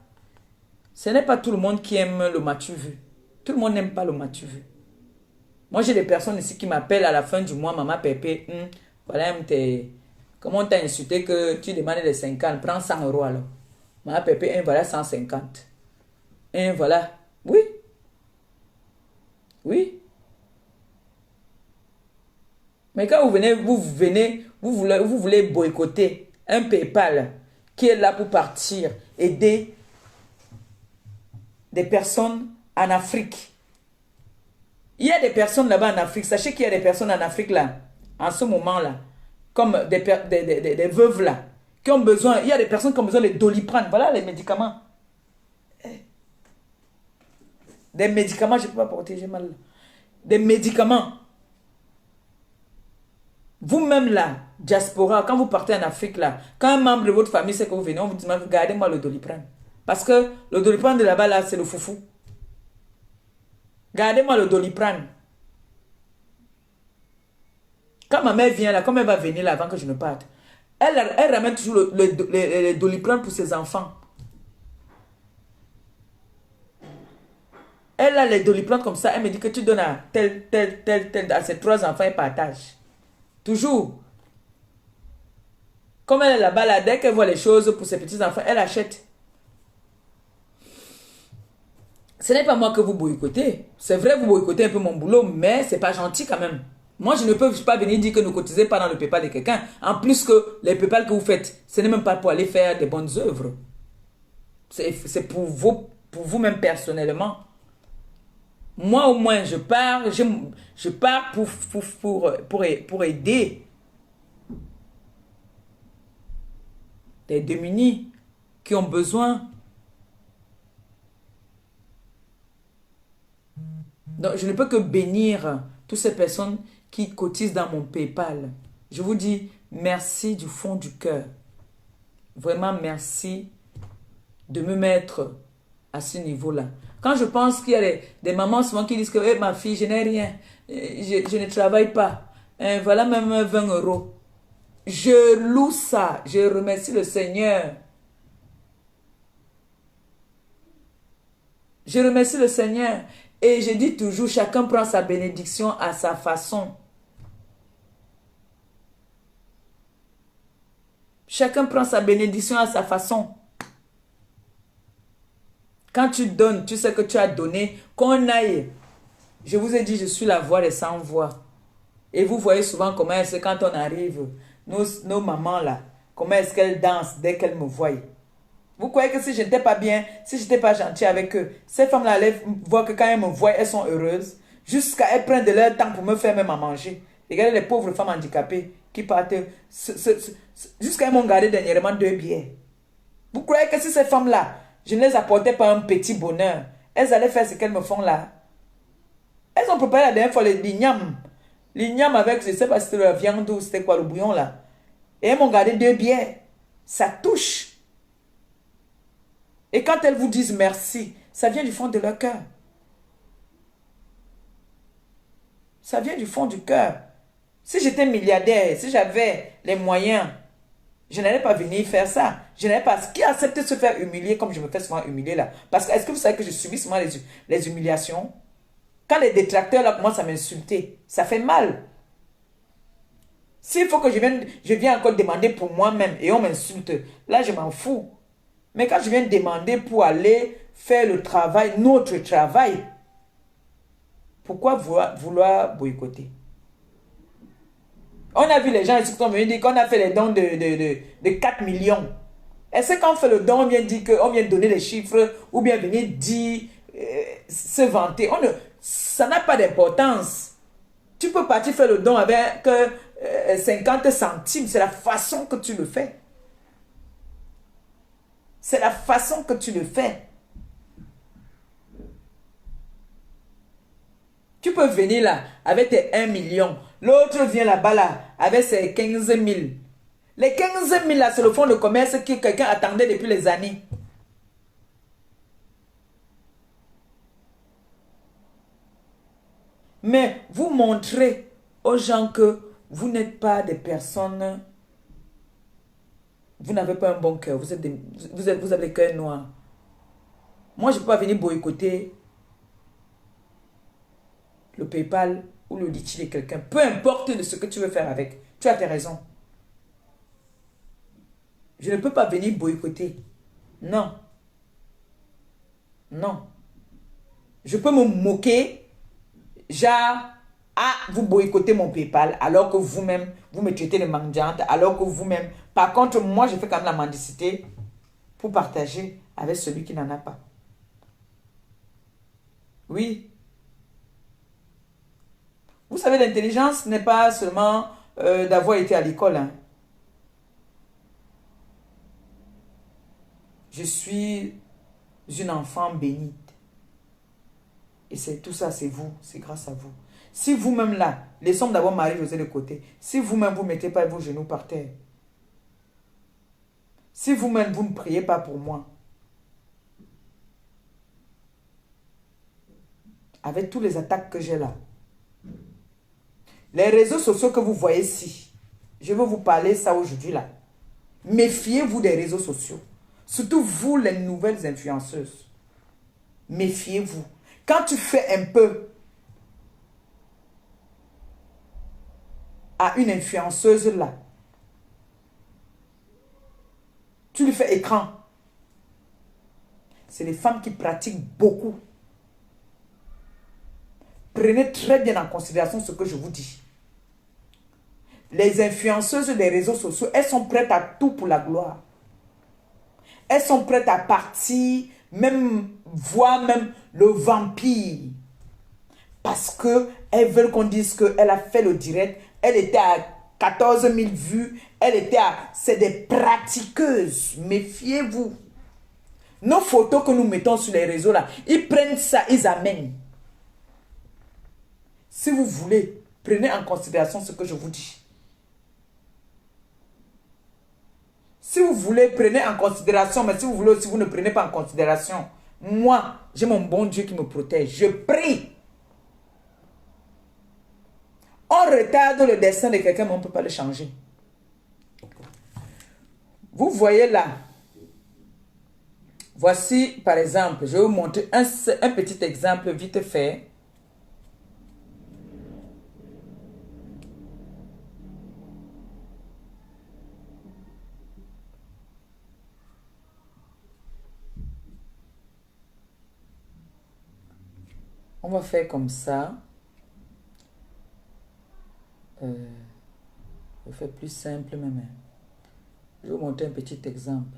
Ce n'est pas tout le monde qui aime le m'as-tu vu. Tout le monde n'aime pas le m'as-tu vu. Moi, j'ai des personnes ici qui m'appellent à la fin du mois, maman Pépé, voilà, comment on t'a insulté que tu demandes les 50, prends 100 € alors. Maman Pépé, voilà 150. Voilà, oui. Oui. Mais quand vous voulez boycotter un PayPal qui est là pour partir, aider des personnes en Afrique. Il y a des personnes là-bas en Afrique. Sachez qu'il y a des personnes en Afrique là, en ce moment-là, comme des veuves là, qui ont besoin, il y a des personnes qui ont besoin de Doliprane. Voilà les médicaments. Des médicaments, je ne peux pas porter, j'ai mal. Des médicaments. Vous-même là, diaspora, quand vous partez en Afrique là, quand un membre de votre famille sait que vous venez, on vous dit, gardez-moi le Doliprane. Parce que le Doliprane de là-bas là, c'est le foufou. Gardez-moi le Doliprane. Quand ma mère vient là, comme elle va venir là avant que je ne parte, elle ramène toujours le Doliprane pour ses enfants. Elle a les Doliprane comme ça, elle me dit que tu donnes à tel, à ses 3 enfants, elle partage. Toujours. Comme elle est là-bas, là, dès qu'elle voit les choses pour ses petits-enfants, elle achète. Ce n'est pas moi que vous boycottez. C'est vrai, vous boycottez un peu mon boulot, mais c'est pas gentil quand même. Moi, je ne peux pas venir dire que ne cotisez pas dans le PayPal de quelqu'un. En plus que les PayPal que vous faites, ce n'est même pas pour aller faire des bonnes œuvres. C'est pour vous-même personnellement. Moi, au moins, je pars pour aider des démunis qui ont besoin. Donc, je ne peux que bénir toutes ces personnes qui cotisent dans mon PayPal. Je vous dis merci du fond du cœur. Vraiment merci de me mettre à ce niveau-là. Quand je pense qu'il y a des mamans souvent qui disent que hey, ma fille, je n'ai rien, je ne travaille pas, voilà même 20 euros. Je loue ça, je remercie le Seigneur. Je remercie le Seigneur. Et je dis toujours, chacun prend sa bénédiction à sa façon. Chacun prend sa bénédiction à sa façon. Quand tu donnes, tu sais que tu as donné. Qu'on aille. Je vous ai dit, je suis la voix des sans voix. Et vous voyez souvent comment est-ce que quand on arrive, nos mamans là, comment est-ce qu'elles dansent dès qu'elles me voient. Vous croyez que si je n'étais pas bien, si je n'étais pas gentil avec eux, ces femmes-là, elles voient que quand elles me voient, elles sont heureuses. Jusqu'à elles prennent de leur temps pour me faire même à manger. Regardez les pauvres femmes handicapées qui partent. Jusqu'à elles m'ont gardé dernièrement 2 billets. Vous croyez que si ces femmes-là, je ne les apportais pas un petit bonheur, elles allaient faire ce qu'elles me font là? Elles ont préparé la dernière fois l'igname. L'igname avec, je ne sais pas si c'était la viande ou c'était quoi, le bouillon là. Et elles m'ont gardé 2 billets. Ça touche. Et quand elles vous disent merci, ça vient du fond de leur cœur. Ça vient du fond du cœur. Si j'étais milliardaire, si j'avais les moyens, je n'allais pas venir faire ça. Je n'allais pas... Qui accepte de se faire humilier comme je me fais souvent humilier là? Parce que est-ce que vous savez que je subis souvent les humiliations? Quand les détracteurs là commencent à m'insulter, ça fait mal. S'il faut que je viens encore demander pour moi-même et on m'insulte, là je m'en fous. Mais quand je viens demander pour aller faire le travail, notre travail, pourquoi vouloir boycotter? On a vu les gens ici qui sont venus dire qu'on a fait les dons de 4 millions. Est-ce qu'on fait le don, on vient dire qu'on vient donner les chiffres ou bien venir dire, se vanter? Ça n'a pas d'importance. Tu peux partir faire le don avec 50 centimes. C'est la façon que tu le fais. C'est la façon que tu le fais. Tu peux venir là avec tes 1 million. L'autre vient là-bas là avec ses 15 000. Les 15 000 là, c'est le fonds de commerce que quelqu'un attendait depuis les années. Mais vous montrez aux gens que vous n'êtes pas des personnes... Vous n'avez pas un bon cœur. Vous avez le cœur noir. Moi, je ne peux pas venir boycotter le PayPal ou le litchi de quelqu'un. Peu importe de ce que tu veux faire avec. Tu as tes raisons. Je ne peux pas venir boycotter. Non. Non. Je peux me moquer. Genre, ah, vous boycottez mon PayPal alors que vous-même, vous me traitez de mendiante, alors que vous-même... Par contre, moi, je fais quand même la mendicité pour partager avec celui qui n'en a pas. Oui. Vous savez, l'intelligence n'est pas seulement d'avoir été à l'école. Hein. Je suis une enfant bénite. Et c'est tout ça, c'est vous, c'est grâce à vous. Si vous-même là, laissons d'abord Marie-Josée de côté, si vous-même vous ne mettez pas vos genoux par terre, si vous-même vous ne priez pas pour moi, avec tous les attaques que j'ai là, les réseaux sociaux que vous voyez ici, je veux vous parler ça aujourd'hui là. Méfiez-vous des réseaux sociaux. Surtout vous, les nouvelles influenceuses. Méfiez-vous. Quand tu fais un peu à une influenceuse là, tu lui fais écran. C'est les femmes qui pratiquent beaucoup. Prenez très bien en considération ce que je vous dis. Les influenceuses des réseaux sociaux, elles sont prêtes à tout pour la gloire. Elles sont prêtes à partir, même voir même le vampire. Parce qu'elles veulent qu'on dise qu'elle a fait le direct. Elle était à 14 000 vues. Elle était à... C'est des pratiqueuses. Méfiez-vous. Nos photos que nous mettons sur les réseaux là, ils prennent ça, ils amènent. Si vous voulez, prenez en considération ce que je vous dis. Si vous voulez, prenez en considération, mais si vous voulez aussi, vous ne prenez pas en considération. Moi, j'ai mon bon Dieu qui me protège. Je prie. On retarde le destin de quelqu'un, mais on ne peut pas le changer. Vous voyez là. Voici, par exemple, je vais vous montrer un petit exemple vite fait. On va faire comme ça. Je fais plus simple même. Je vais vous montrer un petit exemple.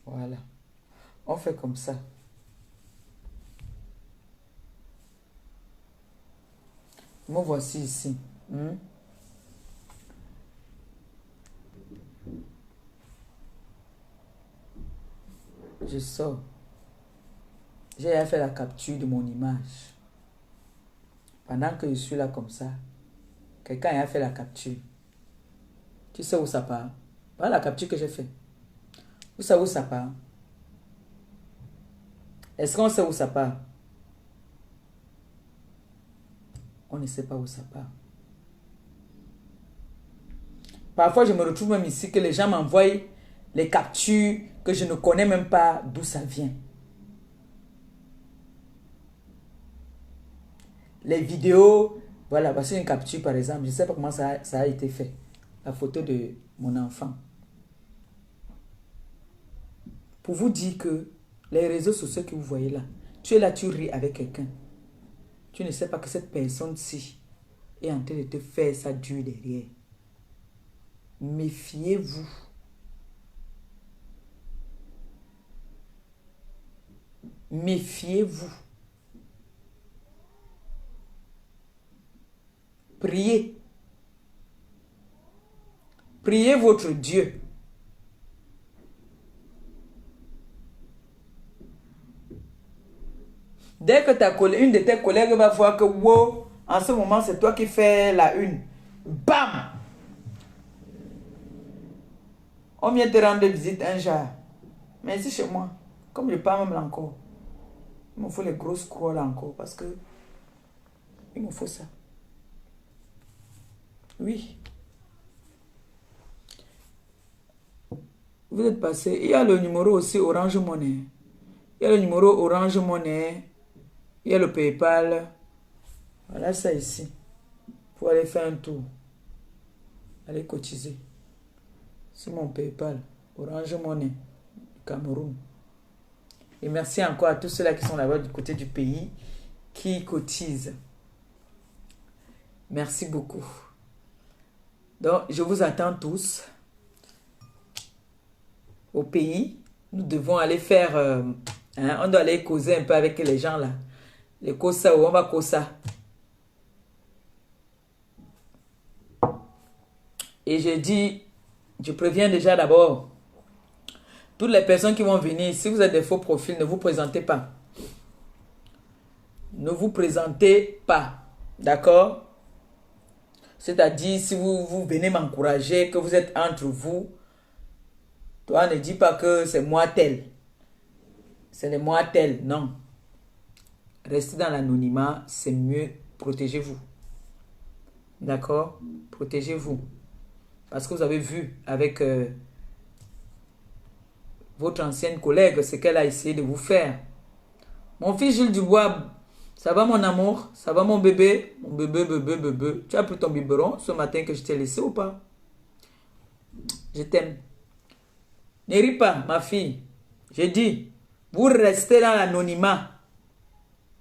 Voilà. On fait comme ça. Me voici ici. Je sors. J'ai fait la capture de mon image. Pendant que je suis là comme ça, quelqu'un a fait la capture. Tu sais où ça part? Voilà la capture que j'ai fait. Vous savez où ça part? Est-ce qu'on sait où ça part? On ne sait pas où ça part. Parfois, je me retrouve même ici que les gens m'envoient les captures que je ne connais même pas d'où ça vient. Les vidéos, voilà, voici une capture par exemple. Je ne sais pas comment ça a été fait. La photo de mon enfant. Pour vous dire que les réseaux sociaux que vous voyez là, tu es là, tu ris avec quelqu'un. Tu ne sais pas que cette personne-ci est en train de te faire ça dur derrière. Méfiez-vous. Méfiez-vous. Priez. Priez votre Dieu. Dès que une de tes collègues va voir que, wow, en ce moment, c'est toi qui fais la une. Bam! On vient te rendre visite un jour. Mais ici chez moi, comme je parle même là encore, il me faut les grosses croix là encore parce que il me faut ça. Oui. Vous êtes passé. Il y a le numéro aussi Orange Money. Il y a le numéro Orange Money. Il y a le PayPal. Voilà ça ici. Pour aller faire un tour. Allez cotiser. C'est mon PayPal. Orange Money. Cameroun. Et merci encore à tous ceux-là qui sont là-bas du côté du pays, qui cotisent. Merci beaucoup. Donc, je vous attends tous au pays. Nous devons aller faire... on doit aller causer un peu avec les gens là. Les Kosa ou on va Kosa. Et je dis, je préviens déjà d'abord, toutes les personnes qui vont venir, si vous êtes des faux profils, ne vous présentez pas. Ne vous présentez pas. D'accord? C'est-à-dire, si vous venez m'encourager, que vous êtes entre vous, toi ne dis pas que c'est moi tel. C'est moi tel. Non. Restez dans l'anonymat, c'est mieux. Protégez-vous. D'accord? Protégez-vous. Parce que vous avez vu avec votre ancienne collègue ce qu'elle a essayé de vous faire. Mon fils Gilles Dubois, ça va mon amour? Ça va mon bébé? Mon bébé, bébé, bébé. Tu as pris ton biberon ce matin que je t'ai laissé ou pas? Je t'aime. Ne ris pas, ma fille. J'ai dit, vous restez dans l'anonymat.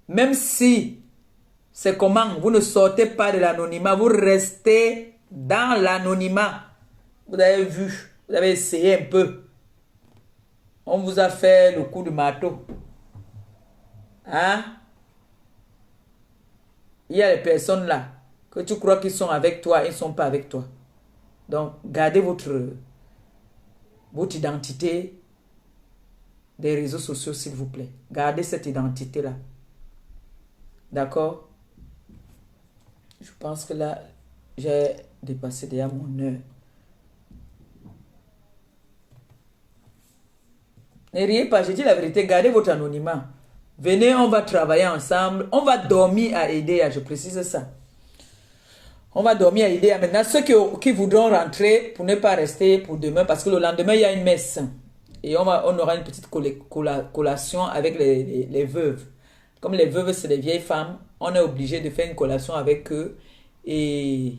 Même si c'est comment, vous ne sortez pas de l'anonymat, vous restez dans l'anonymat. Vous avez vu, vous avez essayé un peu. On vous a fait le coup de marteau. Hein? Il y a les personnes là, que tu crois qu'ils sont avec toi, ils ne sont pas avec toi. Donc, gardez votre identité des réseaux sociaux, s'il vous plaît. Gardez cette identité-là. D'accord? Je pense que là, j'ai dépassé déjà mon heure. Ne riez pas, j'ai dit la vérité, gardez votre anonymat. Venez, on va travailler ensemble. On va dormir à Idea, je précise ça. On va dormir à Idea. Maintenant, ceux qui voudront rentrer pour ne pas rester pour demain, parce que le lendemain, il y a une messe. Et on aura une petite collation avec les veuves. Comme les veuves, c'est des vieilles femmes, on est obligé de faire une collation avec eux et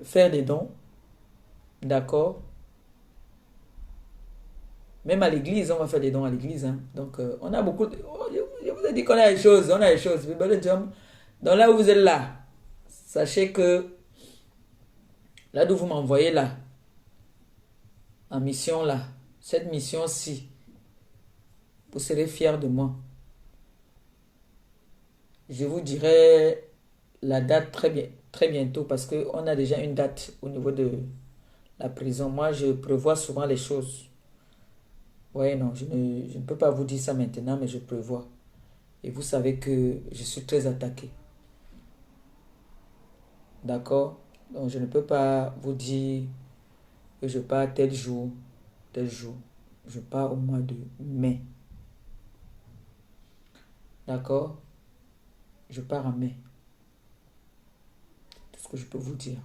faire des dons. D'accord? Même à l'église, on va faire des dons à l'église. Hein. Donc, on a beaucoup de... Oh, je vous ai dit qu'on a des choses. On a des choses. Donc, là où vous êtes là, sachez que là d'où vous m'envoyez là, en mission là, cette mission-ci, vous serez fiers de moi. Je vous dirai la date très bientôt parce qu'on a déjà une date au niveau de la prison. Moi, je prévois souvent les choses. Oui, non, je ne peux pas vous dire ça maintenant, mais je prévois. Et vous savez que je suis très attaqué. D'accord? Donc, je ne peux pas vous dire que je pars tel jour, tel jour. Je pars au mois de mai. D'accord? Je pars en mai. C'est tout ce que je peux vous dire.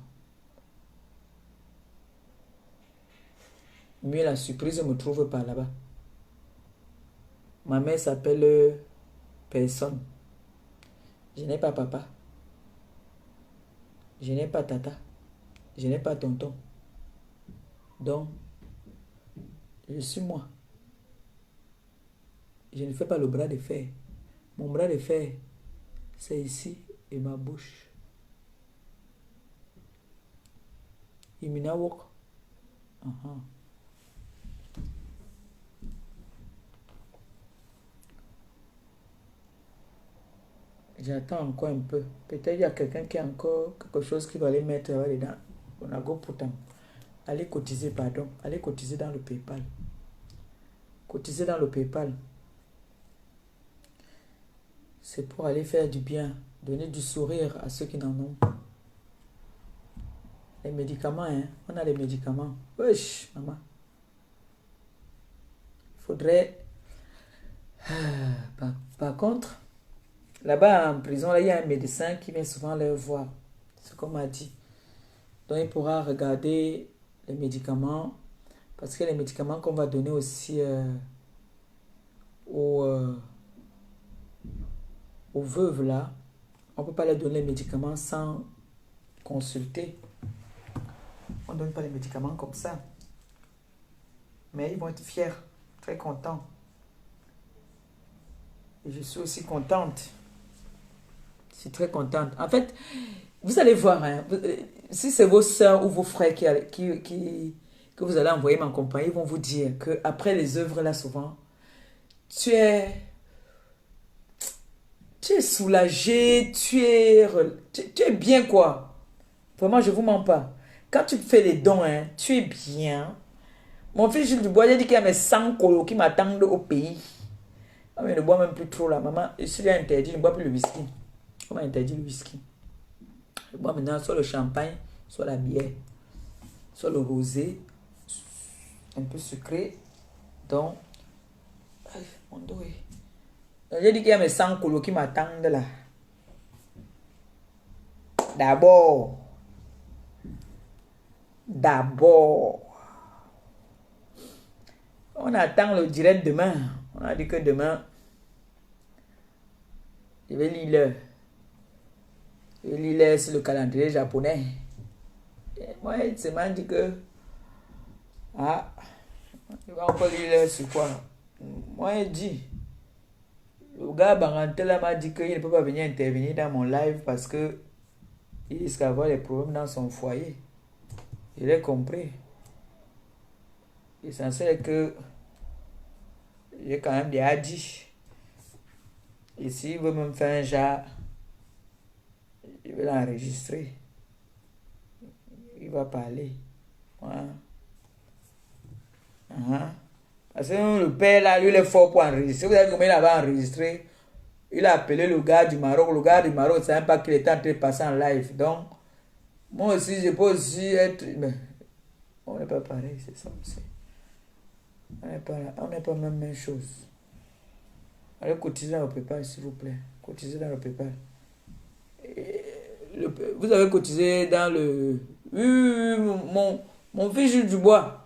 Mais la surprise ne me trouve pas là-bas. Ma mère s'appelle personne. Je n'ai pas papa. Je n'ai pas tata. Je n'ai pas tonton. Donc, je suis moi. Je ne fais pas le bras de fer. Mon bras de fer, c'est ici et ma bouche. Imina wok. J'attends encore un peu. Peut-être il y a quelqu'un qui a encore quelque chose qui va aller mettre dedans. On a go pourtant. Allez cotiser, pardon. Allez cotiser dans le PayPal. Cotiser dans le PayPal. C'est pour aller faire du bien. Donner du sourire à ceux qui n'en ont pas. Les médicaments, hein. On a les médicaments. Wesh, maman. Il faudrait... Par contre... Là-bas en prison, là, il y a un médecin qui vient souvent leur voir. C'est comme m'a dit. Donc il pourra regarder les médicaments. Parce que les médicaments qu'on va donner aussi aux veuves là, on ne peut pas leur donner les médicaments sans consulter. On ne donne pas les médicaments comme ça. Mais ils vont être fiers Très content. Et je suis aussi contente. Je suis très contente. En fait, vous allez voir, hein, si c'est vos soeurs ou vos frères que vous allez envoyer m'accompagner, ils vont vous dire qu'après les œuvres, là, souvent, tu es soulagé, tu es bien, quoi. Vraiment, je ne vous mens pas. Quand tu fais les dons, hein, tu es bien. Mon fils Jules Dubois, il a dit qu'il y a mes 100 colos qui m'attendent au pays. Ah, mais il ne boit même plus trop, là. Maman, s'il a interdit, il ne boit plus le whisky. On m'a interdit le whisky. Je bois maintenant soit le champagne, soit la bière, soit le rosé, un peu sucré. Donc, mon dos est... J'ai dit qu'il y a mes 100 colos qui m'attendent là. D'abord, on attend le direct demain. On a dit que demain, je vais lire l'heure. Je lis l'heure sur le calendrier japonais. Et moi, il m'a dit que... Ah, il va encore lire l'heure sur quoi? Moi, il dit... Le gars Barantel m'a dit qu'il ne peut pas venir intervenir dans mon live parce que il risque d'avoir des problèmes dans son foyer. Je l'ai compris. L'essentiel est que j'ai quand même des hadis. Et s'il veut me faire un genre, je vais l'enregistrer. Il va parler. Voilà. Parce que le père là, lui, il est fort pour enregistrer. Vous savez combien il avait enregistré? Il a appelé le gars du Maroc. Le gars du Maroc ne savait pas qu'il était en train de passer en live. Donc, moi aussi, je peux aussi être... Mais, on n'est pas pareil, c'est ça aussi. On n'est pas même chose. Allez cotiser dans le PayPal, s'il vous plaît. Cotiser dans le PayPal. Vous avez cotisé dans le... Oui, mon fils Jules Dubois.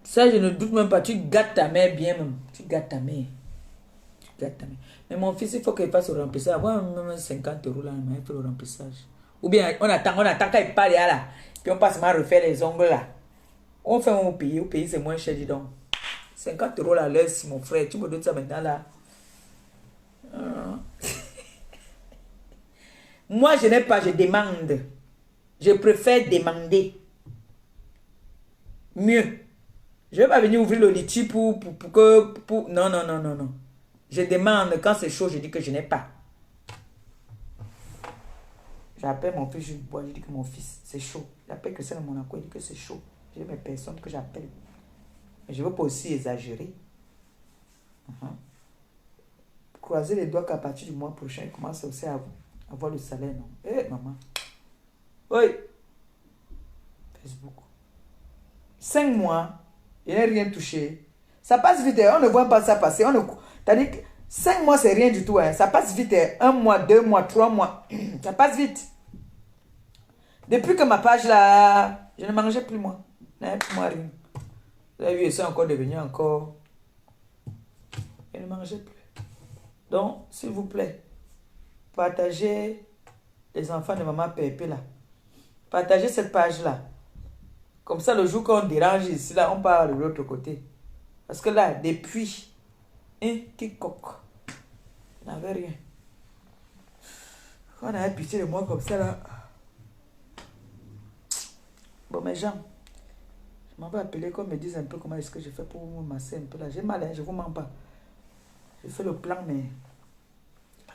Ça, je ne doute même pas. Tu gâtes ta mère bien même. Tu gâtes ta mère. Mais mon fils, il faut qu'il fasse le remplissage. Avoir même 50 € là, mais il fait le remplissage. Ou bien, on attend quand il parle là. Puis on passe à refaire les ongles là. On fait au pays. Au pays, c'est moins cher, dis donc. 50 € là, laisse mon frère. Tu me donnes ça maintenant là. Moi, je n'ai pas, je demande. Je préfère demander. Mieux. Je ne vais pas venir ouvrir le litchi pour que... Non. Je demande, quand c'est chaud, je dis que je n'ai pas. J'appelle mon fils, je dis que mon fils, c'est chaud. J'appelle Christian de Monaco, je dis que c'est chaud. J'ai mes personnes que j'appelle. Mais je ne veux pas aussi exagérer. Croiser les doigts qu'à partir du mois prochain, il commence aussi à avoir le salaire, non? Maman. Oui. Facebook. 5 mois, il n'a rien touché. Ça passe vite, on ne voit pas ça passer. C'est-à-dire que 5 mois, c'est rien du tout. Hein. Ça passe vite. 1 mois, 2 mois, 3 mois. Ça passe vite. Depuis que ma page là, je ne mangeais plus moi. Je n'avais plus moi rien. Vous avez vu, c'est encore devenu encore. Je ne mangeais plus. Donc, s'il vous plaît, partagez les enfants de maman Pépé là. Partagez cette page là. Comme ça, le jour qu'on dérange ici, là, on part de l'autre côté. Parce que là, depuis, qui coque, je n'avais rien. On avait pitié de moi comme ça, là. Bon, mes gens, je m'en vais appeler qu'on me dise un peu comment est-ce que je fais pour me masser un peu là. J'ai mal, hein, je ne vous mens pas. Je fais le plan, mais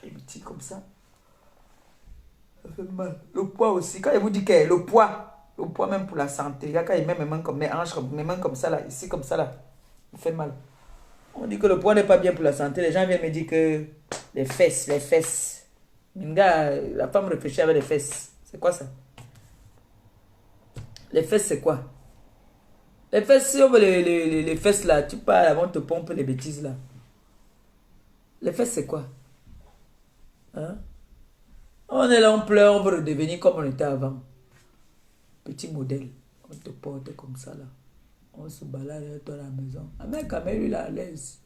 il me tire comme ça. Ça fait mal. Le poids aussi. Quand je vous dis que le poids même pour la santé, quand il met mes mains comme mes hanches, mes mains comme ça là, ici comme ça là, il fait mal. On dit que le poids n'est pas bien pour la santé. Les gens viennent me dire que les fesses. Minga, la femme réfléchit avec les fesses. C'est quoi ça? Les fesses, c'est quoi? Les fesses, si on veut les fesses là, tu parles avant de te pompe les bêtises là. Les fesses, c'est quoi? Hein? On est là, on pleure, on veut redevenir comme on était avant. Petit modèle. On te porte comme ça là. On se balade dans la maison. Ah, mais quand même, lui, là, laisse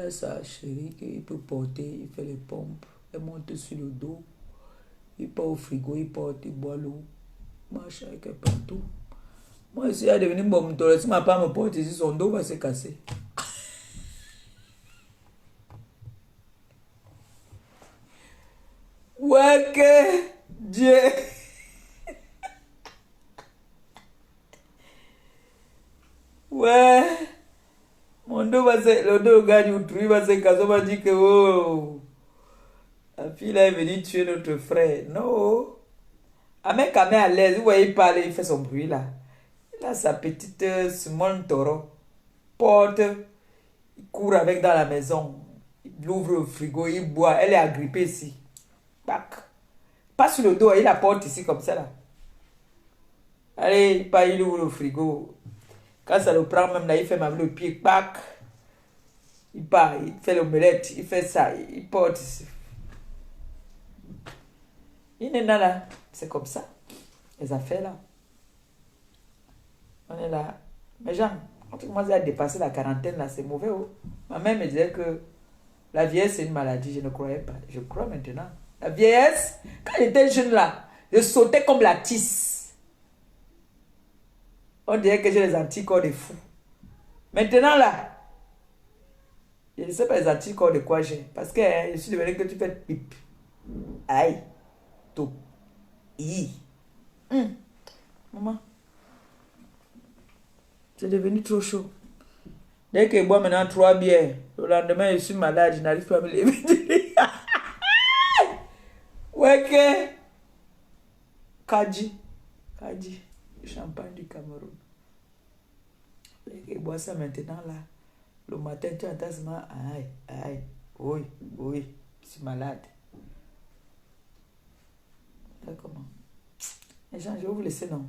sa chérie qu'il peut porter. Il fait les pompes. Elle monte sur le dos. Il part au frigo, il porte, il boit l'eau. Marche avec elle partout. Moi, je suis devenu bon, si ma femme me porte ici, son dos va se casser. Ouais, que Dieu. Ouais. Mon dos va se... Le dos gagne ou il va se casser. On va dire que oh, la fille là est venue tuer notre frère. Non. Ah, mais quand même à l'aise. Vous voyez, il parle, il fait son bruit là. Il a sa petite small toro. Porte. Il court avec dans la maison. Il ouvre le frigo, il boit. Elle est agrippée ici. Bac. Pas sur le dos, il la porte ici comme ça là. Allez, il ouvre le frigo. Quand ça le prend même là, il fait même le pied. Bac. Il part, il fait l'omelette, il fait ça, il porte ici. Il est là. C'est comme ça. Les affaires là. On est là. Mais Jean, quand tu commences à dépasser la quarantaine là, c'est mauvais. Oh. Ma mère me disait que la vieillesse c'est une maladie. Je ne croyais pas. Je crois maintenant. La vieillesse, quand j'étais jeune là, je sautais comme la tisse. On dirait que j'ai les anticorps de fou. Maintenant là, je ne sais pas les anticorps de quoi j'ai. Parce que je suis devenu que tu fais pip. Aïe. Tout. Maman. C'est devenu trop chaud. Dès que je bois maintenant 3 bières, le lendemain je suis malade, je n'arrive pas à me lever. Ouais que. Kaji. Champagne du Cameroun. Dès que je bois ça maintenant là, le matin tu entends seulement aïe, oui, je suis malade. Comment? Les gens, je vais vous laisser non.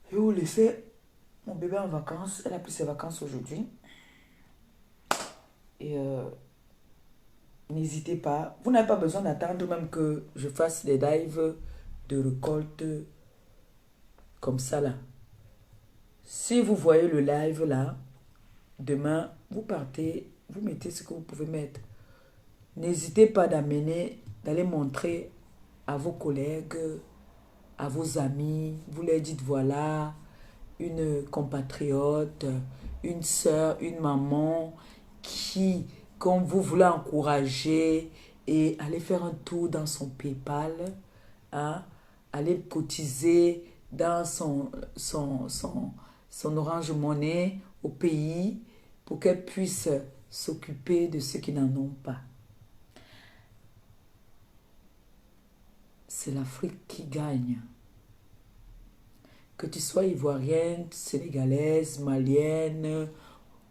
Je vais vous laisser. Mon bébé en vacances, elle a pris ses vacances aujourd'hui. Et n'hésitez pas. Vous n'avez pas besoin d'attendre même que je fasse des lives de récolte comme ça là. Si vous voyez le live là, demain, vous partez, vous mettez ce que vous pouvez mettre. N'hésitez pas d'aller montrer à vos collègues, à vos amis. Vous leur dites voilà, une compatriote, une soeur, une maman qui, comme vous voulez encourager et aller faire un tour dans son PayPal, hein, aller cotiser dans son Orange Money au pays pour qu'elle puisse s'occuper de ceux qui n'en ont pas. C'est l'Afrique qui gagne. Que tu sois ivoirienne, sénégalaise, malienne,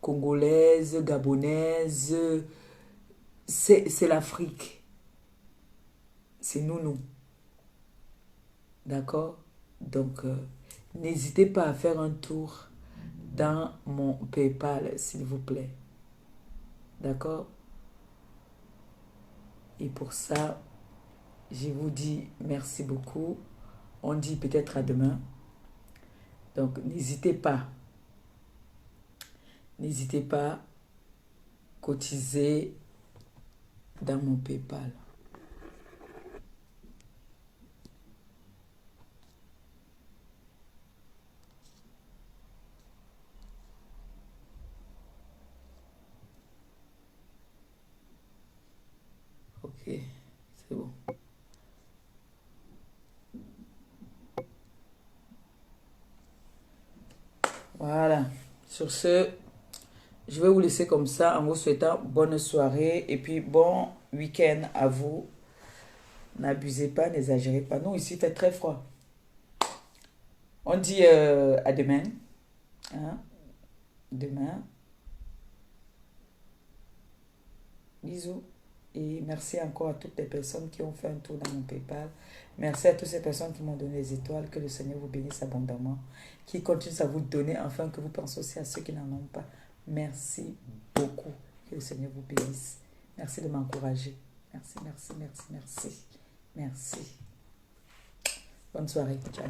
congolaise, gabonaise, c'est l'Afrique. C'est nous. D'accord? Donc, n'hésitez pas à faire un tour dans mon PayPal, s'il vous plaît. D'accord? Et pour ça, je vous dis merci beaucoup. On dit peut-être à demain. Donc, n'hésitez pas à cotiser dans mon PayPal. Ok, c'est bon. Voilà. Sur ce, je vais vous laisser comme ça en vous souhaitant bonne soirée et puis bon week-end à vous. N'abusez pas, n'exagérez pas. Nous, ici, il fait très froid. On dit à demain. Hein? Demain. Bisous. Et merci encore à toutes les personnes qui ont fait un tour dans mon PayPal. Merci à toutes ces personnes qui m'ont donné les étoiles. Que le Seigneur vous bénisse abondamment. Qui continue à vous donner, afin que vous pensez aussi à ceux qui n'en ont pas. Merci beaucoup. Que le Seigneur vous bénisse. Merci de m'encourager. Merci. Bonne soirée. Ciao.